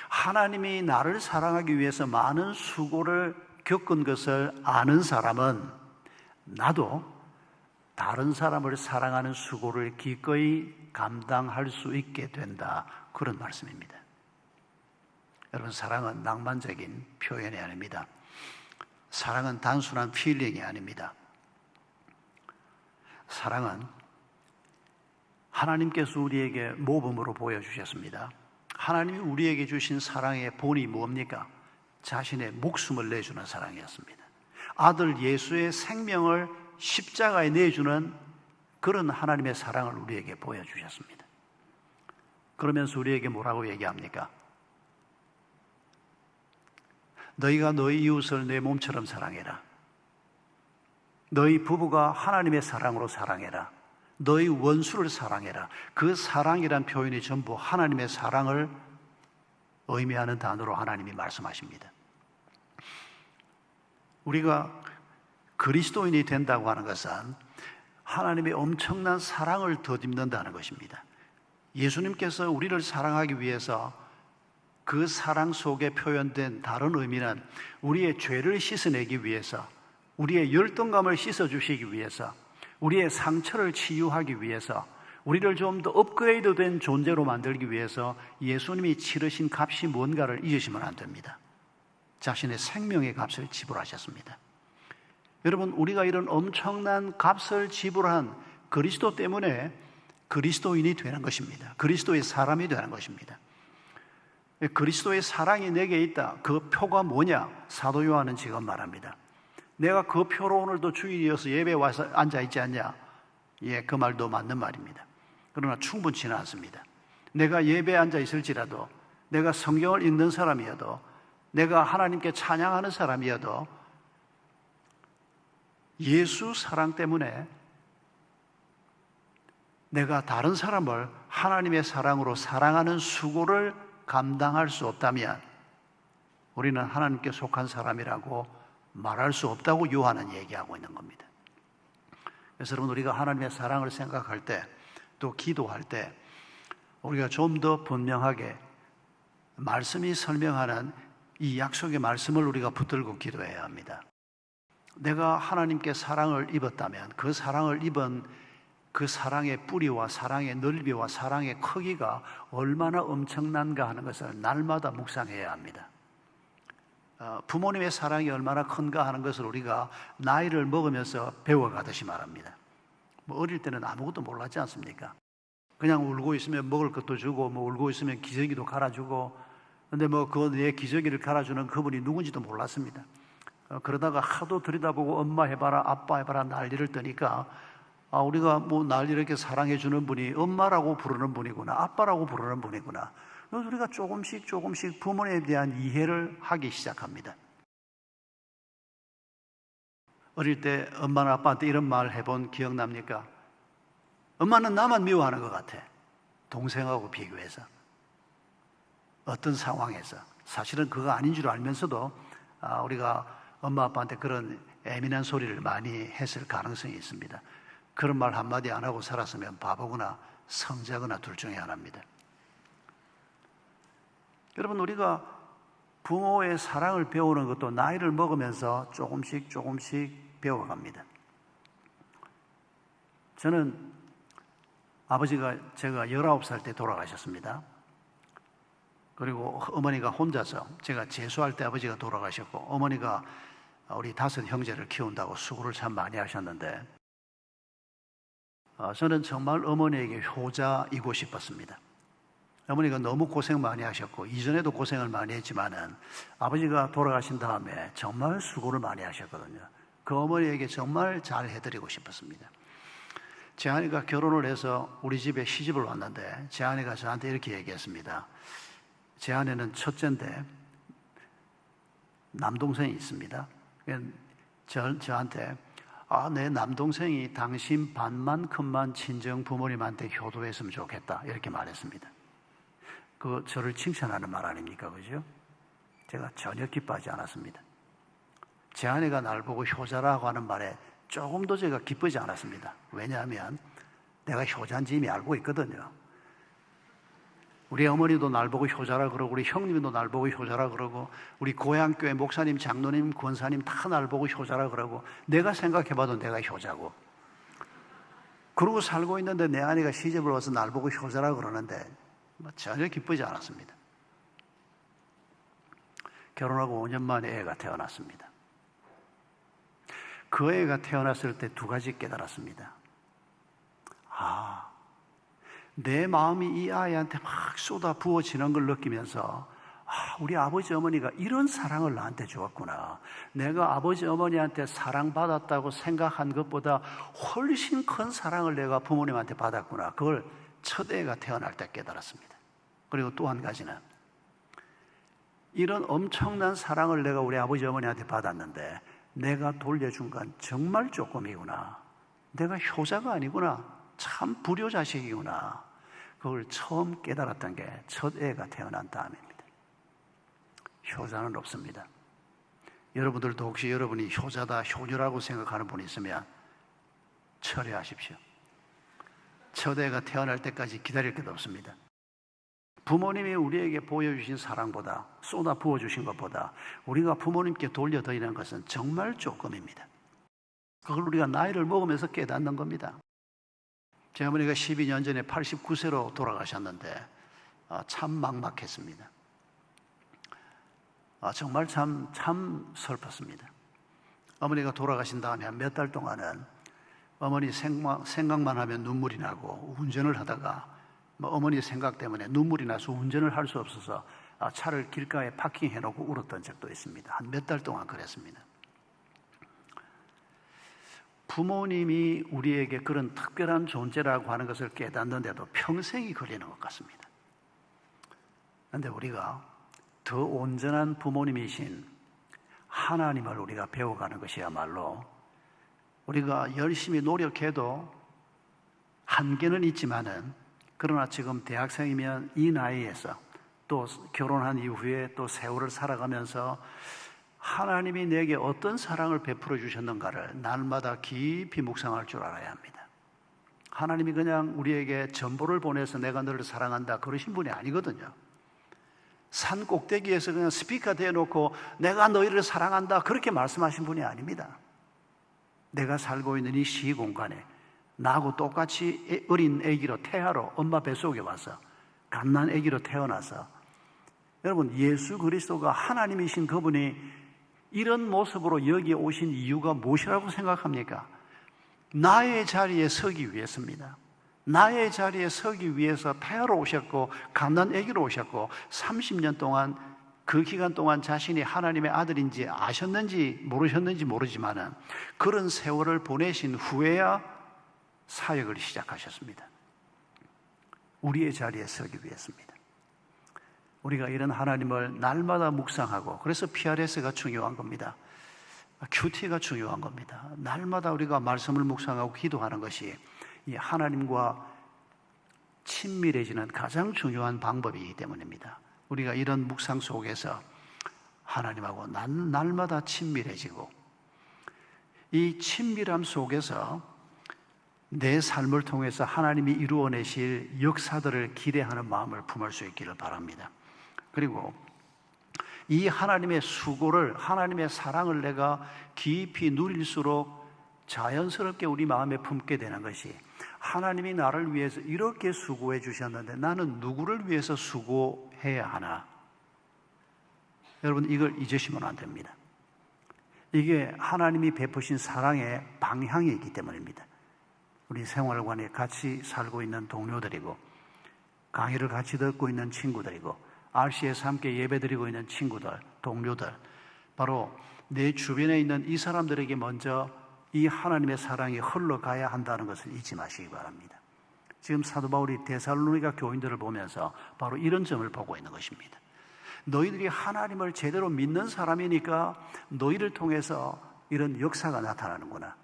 하나님이 나를 사랑하기 위해서 많은 수고를 겪은 것을 아는 사람은 나도 다른 사람을 사랑하는 수고를 기꺼이 감당할 수 있게 된다, 그런 말씀입니다. 여러분, 사랑은 낭만적인 표현이 아닙니다. 사랑은 단순한 필링이 아닙니다. 사랑은 하나님께서 우리에게 모범으로 보여주셨습니다. 하나님이 우리에게 주신 사랑의 본이 뭡니까? 자신의 목숨을 내주는 사랑이었습니다. 아들 예수의 생명을 십자가에 내주는 그런 하나님의 사랑을 우리에게 보여주셨습니다. 그러면서 우리에게 뭐라고 얘기합니까? 너희가 너희 이웃을 내 몸처럼 사랑해라. 너희 부부가 하나님의 사랑으로 사랑해라. 너희 원수를 사랑해라. 그 사랑이란 표현이 전부 하나님의 사랑을 의미하는 단어로 하나님이 말씀하십니다. 우리가 그리스도인이 된다고 하는 것은 하나님의 엄청난 사랑을 덧입는다는 것입니다. 예수님께서 우리를 사랑하기 위해서 그 사랑 속에 표현된 다른 의미는 우리의 죄를 씻어내기 위해서, 우리의 열등감을 씻어주시기 위해서, 우리의 상처를 치유하기 위해서, 우리를 좀 더 업그레이드된 존재로 만들기 위해서 예수님이 치르신 값이 뭔가를 잊으시면 안 됩니다. 자신의 생명의 값을 지불하셨습니다. 여러분, 우리가 이런 엄청난 값을 지불한 그리스도 때문에 그리스도인이 되는 것입니다. 그리스도의 사람이 되는 것입니다. 그리스도의 사랑이 내게 있다. 그 표가 뭐냐? 사도 요한은 지금 말합니다. 내가 그 표로 오늘도 주일이어서 예배에 와서 앉아있지 않냐? 예, 그 말도 맞는 말입니다. 그러나 충분치는 않습니다. 내가 예배에 앉아있을지라도, 내가 성경을 읽는 사람이어도, 내가 하나님께 찬양하는 사람이어도 예수 사랑 때문에 내가 다른 사람을 하나님의 사랑으로 사랑하는 수고를 감당할 수 없다면 우리는 하나님께 속한 사람이라고 말할 수 없다고 요한은 얘기하고 있는 겁니다. 그래서 여러분, 우리가 하나님의 사랑을 생각할 때, 또 기도할 때 우리가 좀 더 분명하게 말씀이 설명하는 이 약속의 말씀을 우리가 붙들고 기도해야 합니다. 내가 하나님께 사랑을 입었다면 그 사랑을 입은 그 사랑의 뿌리와 사랑의 넓이와 사랑의 크기가 얼마나 엄청난가 하는 것을 날마다 묵상해야 합니다. 부모님의 사랑이 얼마나 큰가 하는 것을 우리가 나이를 먹으면서 배워가듯이 말합니다. 어릴 때는 아무것도 몰랐지 않습니까? 그냥 울고 있으면 먹을 것도 주고, 울고 있으면 기저귀도 갈아주고, 근데 그 내 기저귀를 갈아주는 그분이 누군지도 몰랐습니다. 그러다가 하도 들여다보고 엄마 해봐라, 아빠 해봐라 난리를 떠니까, 우리가 날 이렇게 사랑해주는 분이 엄마라고 부르는 분이구나, 아빠라고 부르는 분이구나. 그래서 우리가 조금씩 부모님에 대한 이해를 하기 시작합니다. 어릴 때 엄마나 아빠한테 이런 말 해본 기억납니까? 엄마는 나만 미워하는 것 같아. 동생하고 비교해서. 어떤 상황에서. 사실은 그거 아닌 줄 알면서도 우리가 엄마 아빠한테 그런 예민한 소리를 많이 했을 가능성이 있습니다. 그런 말 한마디 안 하고 살았으면 바보거나 성자거나 둘 중에 하나입니다. 여러분, 우리가 부모의 사랑을 배우는 것도 나이를 먹으면서 조금씩 배워갑니다. 저는 아버지가 제가 19살 때 돌아가셨습니다. 그리고 어머니가 혼자서, 제가 재수할 때 아버지가 돌아가셨고 어머니가 우리 5 형제를 키운다고 수고를 참 많이 하셨는데 저는 정말 어머니에게 효자이고 싶었습니다. 어머니가 너무 고생 많이 하셨고 이전에도 고생을 많이 했지만은 아버지가 돌아가신 다음에 정말 수고를 많이 하셨거든요. 그 어머니에게 정말 잘 해드리고 싶었습니다. 제 아내가 결혼을 해서 우리 집에 시집을 왔는데 제 아내가 저한테 이렇게 얘기했습니다. 제 아내는 첫째인데 남동생이 있습니다. 저한테 내 남동생이 당신 반만큼만 친정 부모님한테 효도했으면 좋겠다 이렇게 말했습니다. 그 저를 칭찬하는 말 아닙니까? 그죠? 제가 전혀 기뻐하지 않았습니다. 제 아내가 날 보고 효자라고 하는 말에 조금도 제가 기쁘지 않았습니다. 왜냐하면 내가 효자인지 이미 알고 있거든요. 우리 어머니도 날 보고 효자라 그러고 우리 형님도 날 보고 효자라 그러고 우리 고향교회 목사님, 장로님, 권사님 다 날 보고 효자라 그러고 내가 생각해봐도 내가 효자고 그러고 살고 있는데 내 아내가 시집을 와서 날 보고 효자라 그러는데 전혀 기쁘지 않았습니다. 결혼하고 5년 만에 애가 태어났습니다. 그 애가 태어났을 때 두 가지 깨달았습니다. 내 마음이 이 아이한테 막 쏟아 부어지는 걸 느끼면서 우리 아버지 어머니가 이런 사랑을 나한테 주었구나. 내가 아버지 어머니한테 사랑받았다고 생각한 것보다 훨씬 큰 사랑을 내가 부모님한테 받았구나. 그걸 첫 애가 태어날 때 깨달았습니다. 그리고 또 한 가지는 이런 엄청난 사랑을 내가 우리 아버지 어머니한테 받았는데 내가 돌려준 건 정말 조금이구나. 내가 효자가 아니구나. 참 불효자식이구나. 그걸 처음 깨달았던 게 첫 애가 태어난 다음입니다. 효자는 없습니다. 여러분들도 혹시 여러분이 효자다, 효녀라고 생각하는 분이 있으면 철회하십시오. 첫 애가 태어날 때까지 기다릴 것도 없습니다. 부모님이 우리에게 보여주신 사랑보다 쏟아 부어주신 것보다 우리가 부모님께 돌려드리는 것은 정말 조금입니다. 그걸 우리가 나이를 먹으면서 깨닫는 겁니다. 제 어머니가 12년 전에 89세로 돌아가셨는데 참 막막했습니다. 정말 참 슬펐습니다. 어머니가 돌아가신 다음에 한 몇 달 동안은 어머니 생각만 하면 눈물이 나고 운전을 하다가 어머니 생각 때문에 눈물이 나서 운전을 할 수 없어서 차를 길가에 파킹해놓고 울었던 적도 있습니다. 한 몇 달 동안 그랬습니다. 부모님이 우리에게 그런 특별한 존재라고 하는 것을 깨닫는데도 평생이 걸리는 것 같습니다. 그런데 우리가 더 온전한 부모님이신 하나님을 우리가 배워가는 것이야말로 우리가 열심히 노력해도 한계는 있지만은 그러나 지금 대학생이면 이 나이에서 또 결혼한 이후에 또 세월을 살아가면서 하나님이 내게 어떤 사랑을 베풀어 주셨는가를 날마다 깊이 묵상할 줄 알아야 합니다. 하나님이 그냥 우리에게 전보를 보내서 내가 너를 사랑한다 그러신 분이 아니거든요. 산 꼭대기에서 그냥 스피커 대놓고 내가 너희를 사랑한다 그렇게 말씀하신 분이 아닙니다. 내가 살고 있는 이 시공간에 나하고 똑같이 어린 아기로 태아로 엄마 뱃속에 와서 갓난 아기로 태어나서 여러분 예수 그리스도가 하나님이신 그분이 이런 모습으로 여기에 오신 이유가 무엇이라고 생각합니까? 나의 자리에 서기 위해서입니다. 나의 자리에 서기 위해서 태아로 오셨고 갓난 아기로 오셨고 30년 동안 그 기간 동안 자신이 하나님의 아들인지 아셨는지 모르셨는지 모르지만은 그런 세월을 보내신 후에야 사역을 시작하셨습니다. 우리의 자리에 서기 위해서입니다. 우리가 이런 하나님을 날마다 묵상하고 그래서 PRS가 중요한 겁니다. QT가 중요한 겁니다. 날마다 우리가 말씀을 묵상하고 기도하는 것이 이 하나님과 친밀해지는 가장 중요한 방법이기 때문입니다. 우리가 이런 묵상 속에서 하나님하고 날마다 친밀해지고 이 친밀함 속에서 내 삶을 통해서 하나님이 이루어내실 역사들을 기대하는 마음을 품을 수 있기를 바랍니다. 그리고 이 하나님의 수고를, 하나님의 사랑을 내가 깊이 누릴수록 자연스럽게 우리 마음에 품게 되는 것이 하나님이 나를 위해서 이렇게 수고해 주셨는데 나는 누구를 위해서 수고해야 하나? 여러분 이걸 잊으시면 안 됩니다. 이게 하나님이 베푸신 사랑의 방향이기 때문입니다. 우리 생활관에 같이 살고 있는 동료들이고 강의를 같이 듣고 있는 친구들이고 RC에서 함께 예배드리고 있는 친구들, 동료들, 바로 내 주변에 있는 이 사람들에게 먼저 이 하나님의 사랑이 흘러가야 한다는 것을 잊지 마시기 바랍니다. 지금 사도 바울이 데살로니가 교인들을 보면서 바로 이런 점을 보고 있는 것입니다. 너희들이 하나님을 제대로 믿는 사람이니까 너희를 통해서 이런 역사가 나타나는구나.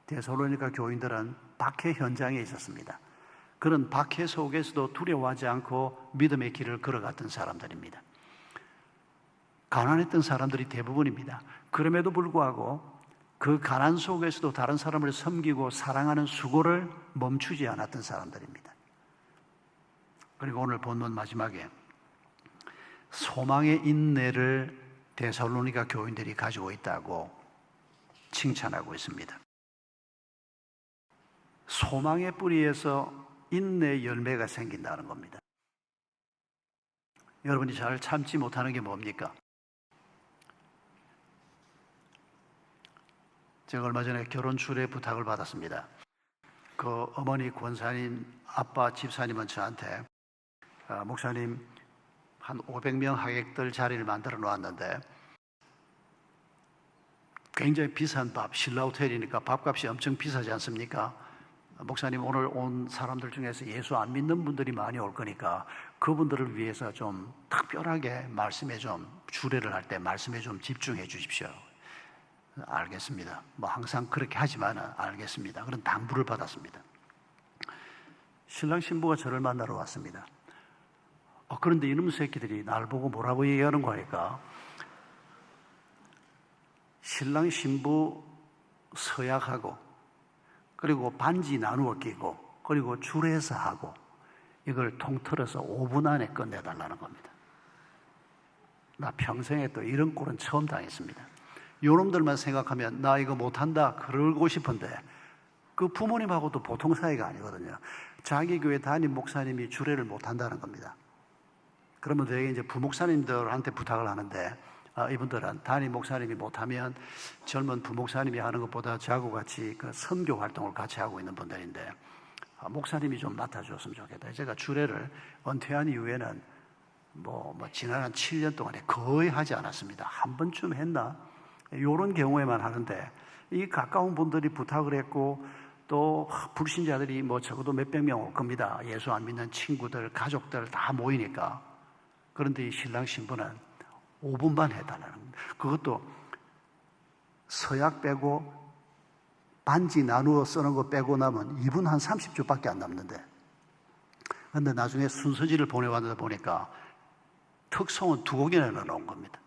데살로니가 교인들은 박해 현장에 있었습니다. 그런 박해 속에서도 두려워하지 않고 믿음의 길을 걸어갔던 사람들입니다. 가난했던 사람들이 대부분입니다. 그럼에도 불구하고 그 가난 속에서도 다른 사람을 섬기고 사랑하는 수고를 멈추지 않았던 사람들입니다. 그리고 오늘 본문 마지막에 소망의 인내를 데살로니가 교인들이 가지고 있다고 칭찬하고 있습니다. 소망의 뿌리에서 인내의 열매가 생긴다는 겁니다. 여러분이 잘 참지 못하는 게 뭡니까? 제가 얼마 전에 결혼 주례 부탁을 받았습니다. 그 어머니 권사님, 아빠 집사님은 저한테 목사님 한 500명 하객들 자리를 만들어 놓았는데 굉장히 비싼 밥, 신라 호텔이니까 밥값이 엄청 비싸지 않습니까? 목사님 오늘 온 사람들 중에서 예수 안 믿는 분들이 많이 올 거니까 그분들을 위해서 좀 특별하게 말씀에 좀 주례를 할 때 말씀에 좀 집중해 주십시오. 알겠습니다. 뭐 항상 그렇게 하지만 알겠습니다. 그런 당부를 받았습니다. 신랑 신부가 저를 만나러 왔습니다. 그런데 이놈 새끼들이 날 보고 뭐라고 얘기하는 거니까 신랑 신부 서약하고 그리고 반지 나누어 끼고 그리고 주례서 하고 이걸 통틀어서 5분 안에 끝내달라는 겁니다. 나 평생에 또 이런 꼴은 처음 당했습니다. 요놈들만 생각하면 나 이거 못한다 그러고 싶은데 그 부모님하고도 보통 사이가 아니거든요. 자기 교회 담임 목사님이 주례를 못한다는 겁니다. 그러면 되게 이제 부목사님들한테 부탁을 하는데 이분들은 담임 목사님이 못하면 젊은 부목사님이 하는 것보다 저하고 같이 그 선교 활동을 같이 하고 있는 분들인데 목사님이 좀 맡아줬으면 좋겠다. 제가 주례를 은퇴한 이후에는 뭐 지난 한 7년 동안에 거의 하지 않았습니다. 한 번쯤 했나? 이런 경우에만 하는데 이 가까운 분들이 부탁을 했고 또 불신자들이 뭐 적어도 몇백 명 올 겁니다. 예수 안 믿는 친구들, 가족들 다 모이니까. 그런데 이 신랑 신부는 5분만 해달라는 겁니다. 그것도 서약 빼고 반지 나누어 쓰는 거 빼고 나면 2분 한 30초밖에 안 남는데 그런데 나중에 순서지를 보내왔는데 보니까 특송은 2곡이나 넣어놓은 겁니다.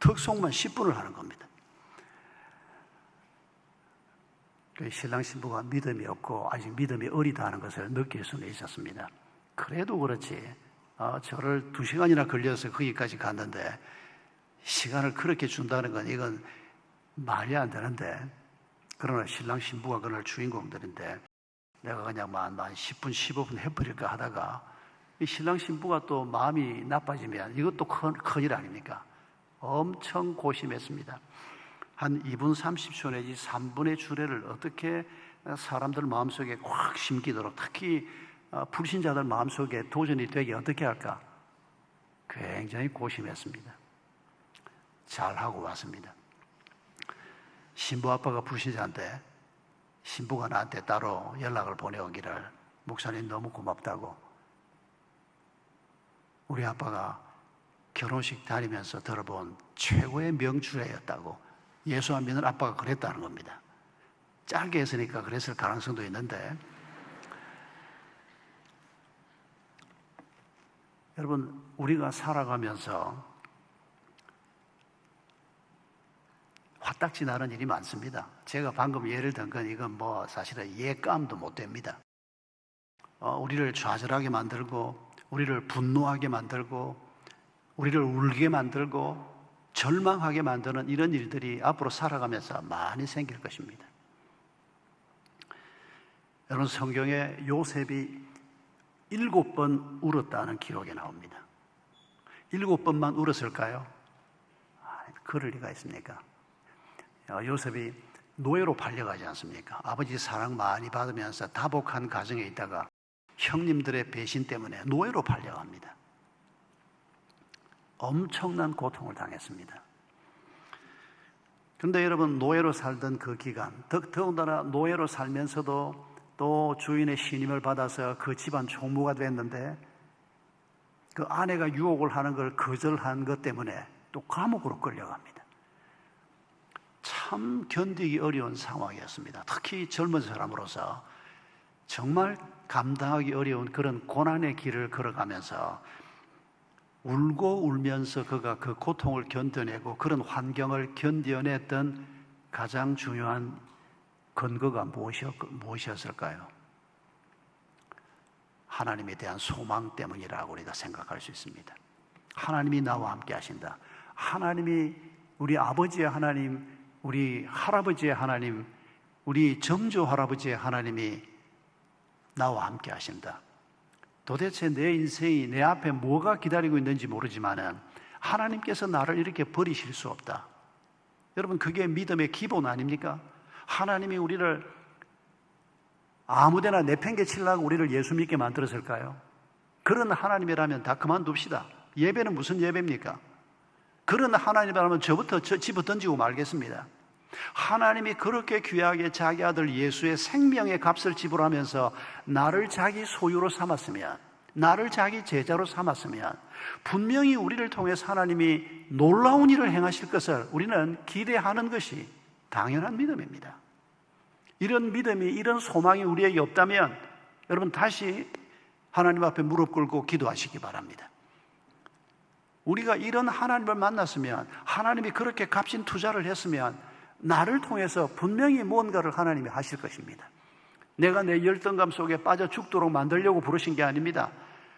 특송만 10분을 하는 겁니다. 신랑 신부가 믿음이 없고 아직 믿음이 어리다 하는 것을 느낄 수는 있었습니다. 그래도 그렇지 저를 2시간이나 걸려서 거기까지 갔는데 시간을 그렇게 준다는 건 이건 말이 안 되는데 그러나 신랑 신부가 그날 주인공들인데 내가 그냥 한 10분 15분 해버릴까 하다가 이 신랑 신부가 또 마음이 나빠지면 이것도 큰일 아닙니까? 엄청 고심했습니다. 한 2분 30초 내지 3분의 주례를 어떻게 사람들 마음속에 확 심기도록 특히 불신자들 마음속에 도전이 되게 어떻게 할까? 굉장히 고심했습니다. 잘하고 왔습니다. 신부 아빠가 불신자인데 신부가 나한테 따로 연락을 보내오기를 목사님 너무 고맙다고 우리 아빠가 결혼식 다니면서 들어본 최고의 명주례였다고 예수 안 믿는 아빠가 그랬다는 겁니다. 짧게 했으니까 그랬을 가능성도 있는데 여러분 우리가 살아가면서 화딱지 나는 일이 많습니다. 제가 방금 예를 든 건 이건 뭐 사실은 예감도 못 됩니다. 우리를 좌절하게 만들고 우리를 분노하게 만들고 우리를 울게 만들고 절망하게 만드는 이런 일들이 앞으로 살아가면서 많이 생길 것입니다. 여러분 성경에 요셉이 7번 울었다는 기록이 나옵니다. 7번만 울었을까요? 그럴 리가 있습니까? 요셉이 노예로 팔려가지 않습니까? 아버지 사랑 많이 받으면서 다복한 가정에 있다가 형님들의 배신 때문에 노예로 팔려갑니다. 엄청난 고통을 당했습니다. 그런데 여러분, 노예로 살던 그 기간, 더군다나 노예로 살면서도 또 주인의 신임을 받아서 그 집안 총무가 됐는데 그 아내가 유혹을 하는 걸 거절한 것 때문에 또 감옥으로 끌려갑니다. 참 견디기 어려운 상황이었습니다. 특히 젊은 사람으로서 정말 감당하기 어려운 그런 고난의 길을 걸어가면서 울고 울면서 그가 그 고통을 견뎌내고 그런 환경을 견뎌냈던 가장 중요한 근거가 무엇이었을까요? 하나님에 대한 소망 때문이라고 우리가 생각할 수 있습니다. 하나님이 나와 함께 하신다. 하나님이 우리 아버지의 하나님, 우리 할아버지의 하나님, 우리 정조 할아버지의 하나님이 나와 함께 하신다. 도대체 내 인생이 내 앞에 뭐가 기다리고 있는지 모르지만은 하나님께서 나를 이렇게 버리실 수 없다. 여러분, 그게 믿음의 기본 아닙니까? 하나님이 우리를 아무데나 내팽개치려고 우리를 예수 믿게 만들었을까요? 그런 하나님이라면 다 그만둡시다. 예배는 무슨 예배입니까? 그런 하나님이라면 저부터 집어 던지고 말겠습니다. 하나님이 그렇게 귀하게 자기 아들 예수의 생명의 값을 지불하면서 나를 자기 소유로 삼았으면, 나를 자기 제자로 삼았으면 분명히 우리를 통해서 하나님이 놀라운 일을 행하실 것을 우리는 기대하는 것이 당연한 믿음입니다. 이런 믿음이, 이런 소망이 우리에게 없다면 여러분 다시 하나님 앞에 무릎 꿇고 기도하시기 바랍니다. 우리가 이런 하나님을 만났으면, 하나님이 그렇게 값진 투자를 했으면 나를 통해서 분명히 무언가를 하나님이 하실 것입니다. 내가 내 열등감 속에 빠져 죽도록 만들려고 부르신 게 아닙니다.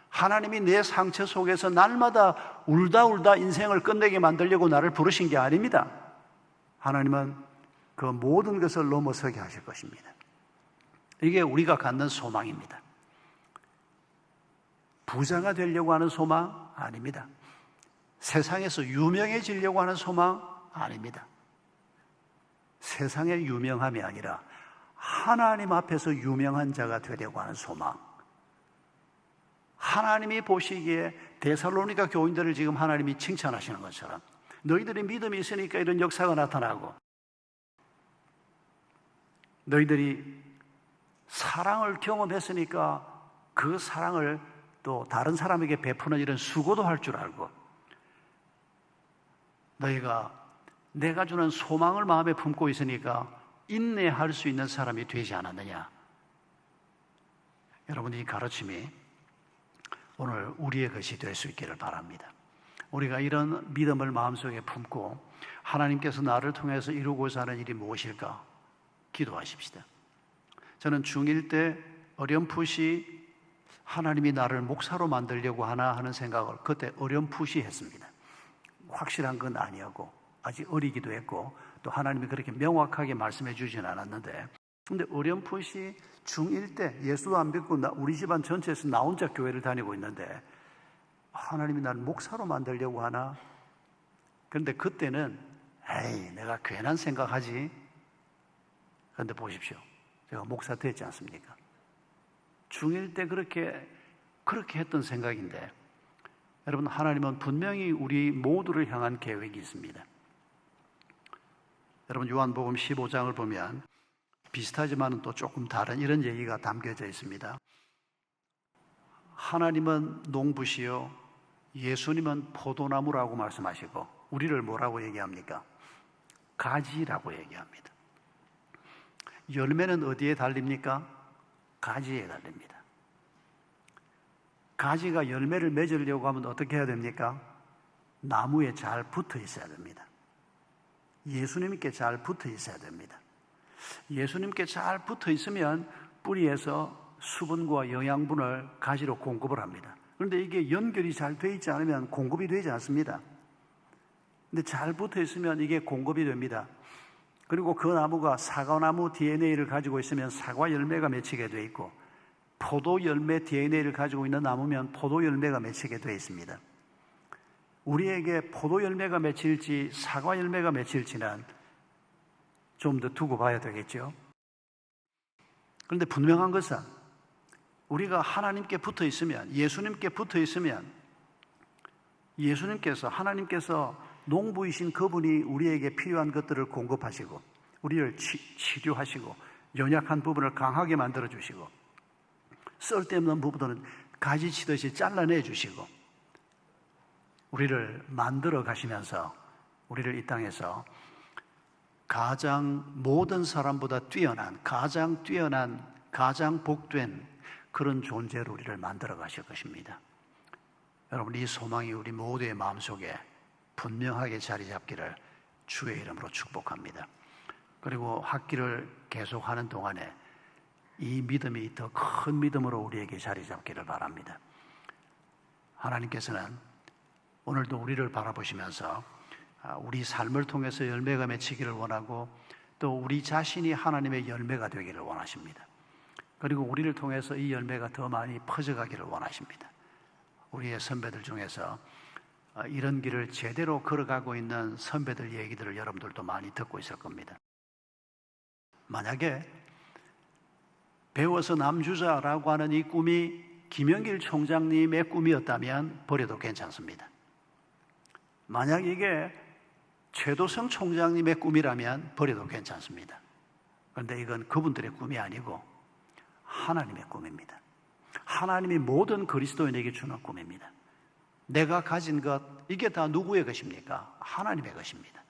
하나님이 내 상처 속에서 날마다 울다 인생을 끝내게 만들려고 나를 부르신 게 아닙니다. 하나님은 그 모든 것을 넘어서게 하실 것입니다. 이게 우리가 갖는 소망입니다. 부자가 되려고 하는 소망 아닙니다. 세상에서 유명해지려고 하는 소망 아닙니다. 세상의 유명함이 아니라 하나님 앞에서 유명한 자가 되려고 하는 소망. 하나님이 보시기에 데살로니가 교인들을 지금 하나님이 칭찬하시는 것처럼 너희들이 믿음이 있으니까 이런 역사가 나타나고, 너희들이 사랑을 경험했으니까 그 사랑을 또 다른 사람에게 베푸는 이런 수고도 할 줄 알고, 너희가 내가 주는 소망을 마음에 품고 있으니까 인내할 수 있는 사람이 되지 않았느냐. 여러분, 이 가르침이 오늘 우리의 것이 될 수 있기를 바랍니다. 우리가 이런 믿음을 마음속에 품고 하나님께서 나를 통해서 이루고자 하는 일이 무엇일까 기도하십시다. 저는 중1 때 어렴풋이 하나님이 나를 목사로 만들려고 하나 하는 생각을 그때 어렴풋이 했습니다. 확실한 건 아니었고 아직 어리기도 했고 또 하나님이 그렇게 명확하게 말씀해 주진 않았는데, 근데 어렴풋이 중1 때 예수도 안 믿고 우리 집안 전체에서 나 혼자 교회를 다니고 있는데 하나님이 나를 목사로 만들려고 하나? 그런데 그때는 에이, 내가 괜한 생각하지. 그런데 보십시오, 제가 목사 됐지 않습니까? 중1 때 그렇게 했던 생각인데, 여러분, 하나님은 분명히 우리 모두를 향한 계획이 있습니다. 여러분, 요한복음 15장을 보면 비슷하지만 또 조금 다른 이런 얘기가 담겨져 있습니다. 하나님은 농부시요 예수님은 포도나무라고 말씀하시고 우리를 뭐라고 얘기합니까? 가지라고 얘기합니다. 열매는 어디에 달립니까? 가지에 달립니다. 가지가 열매를 맺으려고 하면 어떻게 해야 됩니까? 나무에 잘 붙어 있어야 됩니다. 예수님께 잘 붙어 있어야 됩니다. 예수님께 잘 붙어 있으면 뿌리에서 수분과 영양분을 가지로 공급을 합니다. 그런데 이게 연결이 잘 되어 있지 않으면 공급이 되지 않습니다. 근데 잘 붙어 있으면 이게 공급이 됩니다. 그리고 그 나무가 사과나무 DNA를 가지고 있으면 사과 열매가 맺히게 되어 있고, 포도 열매 DNA를 가지고 있는 나무면 포도 열매가 맺히게 되어 있습니다. 우리에게 포도 열매가 맺힐지 사과 열매가 맺힐지는 좀 더 두고 봐야 되겠죠. 그런데 분명한 것은 우리가 하나님께 붙어 있으면, 예수님께 붙어 있으면, 하나님께서 농부이신 그분이 우리에게 필요한 것들을 공급하시고 우리를 치료하시고 연약한 부분을 강하게 만들어 주시고 쓸데없는 부분들은 가지치듯이 잘라내 주시고 우리를 만들어 가시면서 우리를 이 땅에서 가장 모든 사람보다 뛰어난, 가장 복된 그런 존재로 우리를 만들어 가실 것입니다. 여러분, 이 소망이 우리 모두의 마음속에 분명하게 자리 잡기를 주의 이름으로 축복합니다. 그리고 학기를 계속하는 동안에 이 믿음이 더 큰 믿음으로 우리에게 자리 잡기를 바랍니다. 하나님께서는 오늘도 우리를 바라보시면서 우리 삶을 통해서 열매가 맺히기를 원하고 또 우리 자신이 하나님의 열매가 되기를 원하십니다. 그리고 우리를 통해서 이 열매가 더 많이 퍼져가기를 원하십니다. 우리의 선배들 중에서 이런 길을 제대로 걸어가고 있는 선배들 얘기들을 여러분들도 많이 듣고 있을 겁니다. 만약에 배워서 남주자라고 하는 이 꿈이 김영길 총장님의 꿈이었다면 버려도 괜찮습니다. 만약 이게 최도성 총장님의 꿈이라면 버려도 괜찮습니다. 그런데 이건 그분들의 꿈이 아니고 하나님의 꿈입니다. 하나님이 모든 그리스도인에게 주는 꿈입니다. 내가 가진 것, 이게 다 누구의 것입니까? 하나님의 것입니다.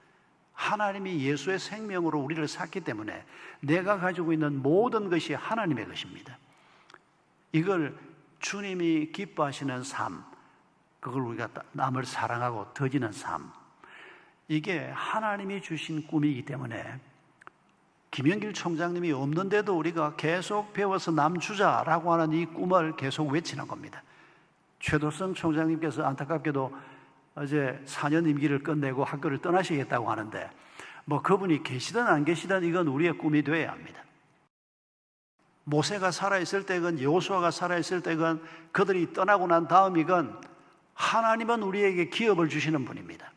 하나님이 예수의 생명으로 우리를 샀기 때문에 내가 가지고 있는 모든 것이 하나님의 것입니다. 이걸 주님이 기뻐하시는 삶, 그걸 우리가 남을 사랑하고 더지는 삶, 이게 하나님이 주신 꿈이기 때문에 김영길 총장님이 없는데도 우리가 계속 배워서 남주자라고 하는 이 꿈을 계속 외치는 겁니다. 최도성 총장님께서 안타깝게도 어제 4년 임기를 끝내고 학교를 떠나시겠다고 하는데 뭐 그분이 계시든 안 계시든 이건 우리의 꿈이 되어야 합니다. 모세가 살아있을 때건 여호수아가 살아있을 때건 그들이 떠나고 난 다음이건 하나님은 우리에게 기업을 주시는 분입니다.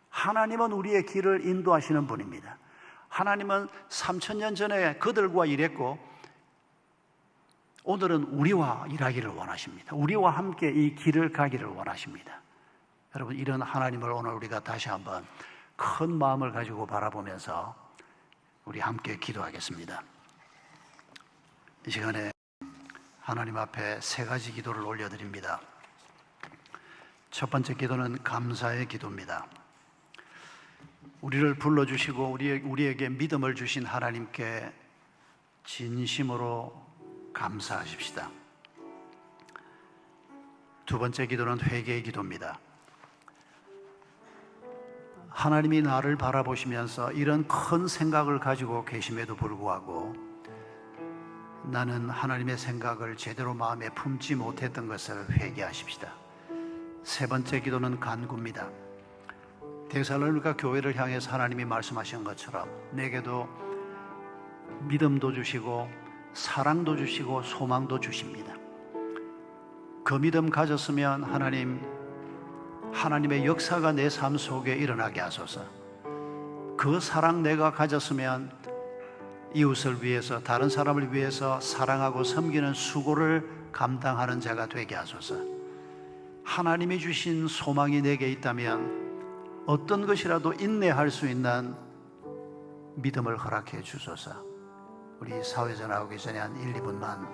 하나님은 우리의 길을 인도하시는 분입니다. 하나님은 3000년 전에 그들과 일했고 오늘은 우리와 일하기를 원하십니다. 우리와 함께 이 길을 가기를 원하십니다. 여러분, 이런 하나님을 오늘 우리가 다시 한번 큰 마음을 가지고 바라보면서 우리 함께 기도하겠습니다. 이 시간에 하나님 앞에 세 가지 기도를 올려드립니다. 첫 번째 기도는 감사의 기도입니다. 우리를 불러주시고 우리에게 믿음을 주신 하나님께 진심으로 감사하십시다. 두 번째 기도는 회개의 기도입니다. 하나님이 나를 바라보시면서 이런 큰 생각을 가지고 계심에도 불구하고 나는 하나님의 생각을 제대로 마음에 품지 못했던 것을 회개하십시다. 세 번째 기도는 간구입니다. 데살로니가 교회를 향해서 하나님이 말씀하신 것처럼 내게도 믿음도 주시고 사랑도 주시고 소망도 주십니다. 그 믿음 가졌으면 하나님의 역사가 내 삶 속에 일어나게 하소서. 그 사랑 내가 가졌으면 이웃을 위해서, 다른 사람을 위해서 사랑하고 섬기는 수고를 감당하는 자가 되게 하소서. 하나님이 주신 소망이 내게 있다면 어떤 것이라도 인내할 수 있는 믿음을 허락해 주소서. 우리 사회자 나오기 전에 한 1, 2분만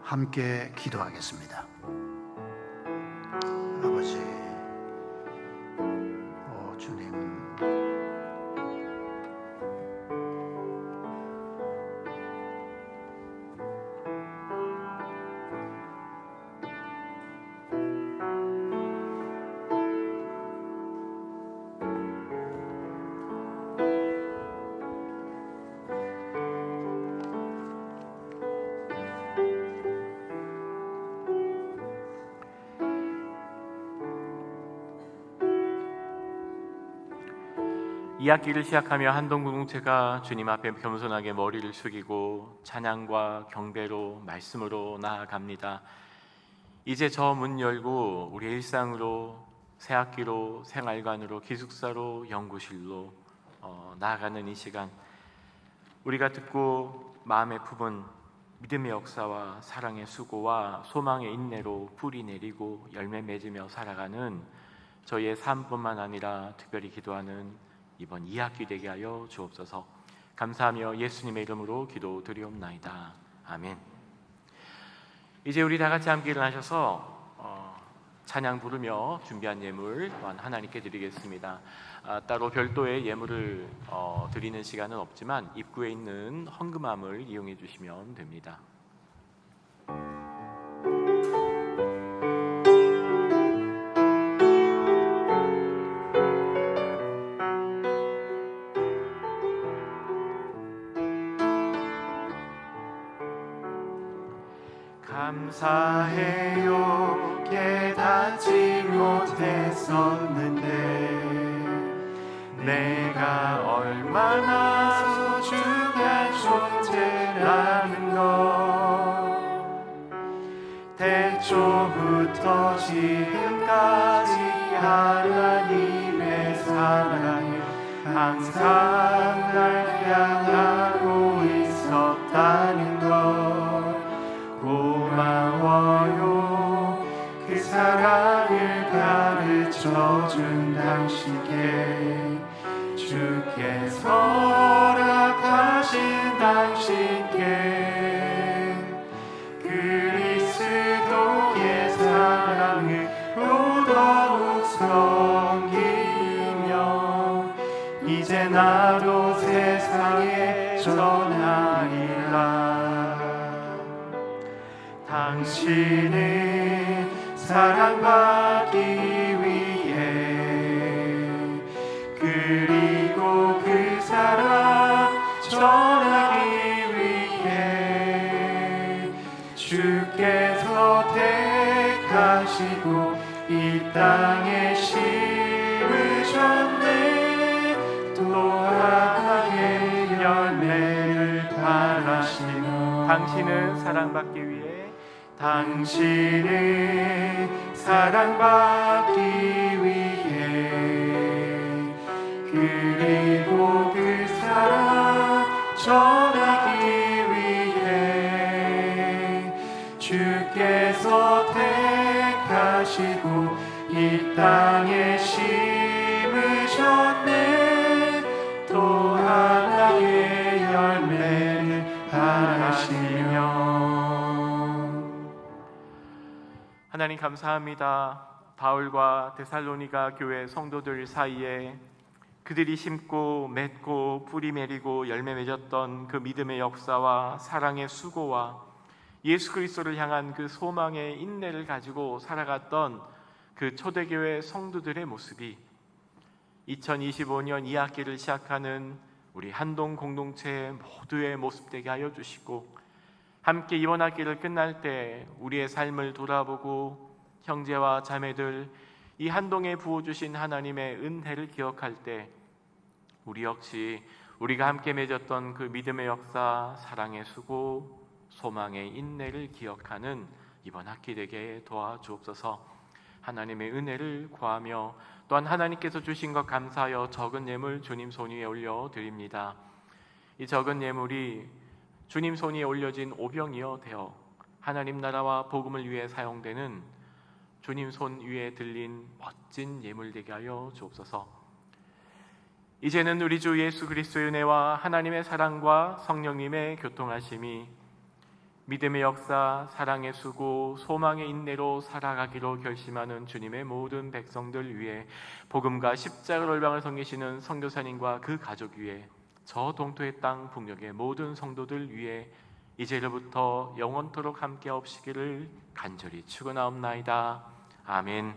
함께 기도하겠습니다. 아버지, 주님, 이 학기를 시작하며 한동공동체가 주님 앞에 겸손하게 머리를 숙이고 찬양과 경배로 말씀으로 나아갑니다. 이제 저 문 열고 우리의 일상으로, 새 학기로, 생활관으로, 기숙사로, 연구실로 나아가는 이 시간, 우리가 듣고 마음에 품은 믿음의 역사와 사랑의 수고와 소망의 인내로 뿌리 내리고 열매 맺으며 살아가는 저희의 삶뿐만 아니라 특별히 기도하는 이번 2학기 되게 하여 주옵소서. 감사하며 예수님의 이름으로 기도드리옵나이다. 아멘. 이제 우리 다 같이 함께 일어나셔서 찬양 부르며 준비한 예물 또한 하나님께 드리겠습니다. 따로 별도의 예물을 드리는 시간은 없지만 입구에 있는 헌금함을 이용해 주시면 됩니다. 감사해요 깨닫지 못했었는데 내가 얼마나 소중한 존재라는 걸 태초부터 지금까지 하나님의 사랑이 항상 날 향하고 있었다는 걸 고마워요 그 사랑을 가르쳐준 당신께 주께서 허락하신 당신께 그리스도의 사랑을 더욱 섬기며 이제 나도 세상에 전하리라. 당신은 사랑받기 위해 그리고 그 사랑 전하기 위해 주께서 택하시고 이 땅에 심으셨네. 또 하나의 열매를 바라시며 당신은 사랑받기 위해 당신은 사랑받기 위해 그리고 그 사랑 전하기 위해 주께서 택하시고 이 땅에 심으셨네. 또 하나의 열매를 바라시며 하나님 감사합니다. 바울과 데살로니가 교회 성도들 사이에 그들이 심고 맺고 뿌리 내리고 열매 맺었던 그 믿음의 역사와 사랑의 수고와 예수 그리스도를 향한 그 소망의 인내를 가지고 살아갔던 그 초대교회 성도들의 모습이 2025년 2학기를 시작하는 우리 한동 공동체 모두의 모습 되게 하여 주시고 함께 이번 학기를 끝날 때 우리의 삶을 돌아보고 형제와 자매들 이 한동에 부어주신 하나님의 은혜를 기억할 때 우리 역시 우리가 함께 맺었던 그 믿음의 역사, 사랑의 수고, 소망의 인내를 기억하는 이번 학기 되게 도와주옵소서. 하나님의 은혜를 구하며 또한 하나님께서 주신 것 감사하여 적은 예물 주님 손 위에 올려드립니다. 이 적은 예물이 주님 손 위에 올려진 오병이어 되어 하나님 나라와 복음을 위해 사용되는 주님 손 위에 들린 멋진 예물 되게 하여 주옵소서. 이제는 우리 주 예수 그리스도의 은혜와 하나님의 사랑과 성령님의 교통하심이 믿음의 역사, 사랑의 수고, 소망의 인내로 살아가기로 결심하는 주님의 모든 백성들 위해 복음과 십자가 올방을 섬기시는 선교사님과 그 가족 위에 저 동토의 땅 북녘의 모든 성도들 위해 이제로부터 영원토록 함께 없시기를 간절히 축원하옵나이다. 아멘.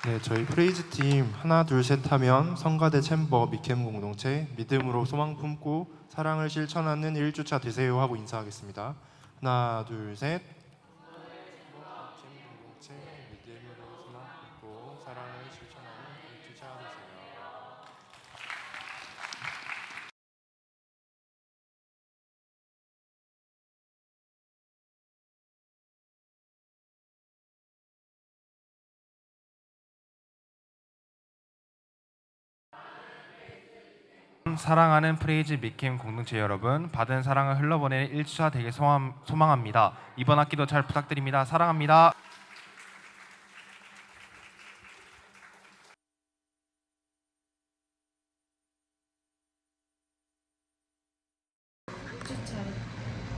네, 저희 프레이즈 팀 하나 둘 셋 하면 성가대 챔버 미캠 공동체 믿음으로 소망 품고 사랑을 실천하는 1주차 되세요 하고 인사하겠습니다. 하나 둘 셋. 미캠 공동체 믿음으로 소망 품고 사랑을 실천하는 1주차 되세요. 사랑하는 프레이즈 미캠 공동체 여러분, 받은 사랑을 흘러보내는 1주차 되게 소망합니다. 이번 학기도 잘 부탁드립니다. 사랑합니다.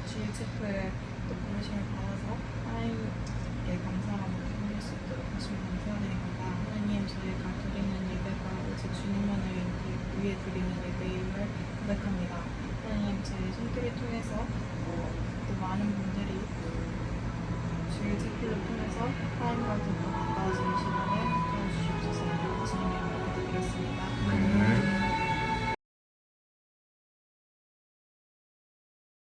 주일 체포에 또 부르심을 받아서 하나님께 감사하고 드릴 수 있도록 하시면 감사드립니다. 하나님, 저희가 드리는 예배가 오직 주님만을 위해 드리는 예배임을 고백합니다. 하나님, 저희 손길을 통해서 또 많은 분들이 주일 체포를 통해서 하나님과 더 가까워지는 시간을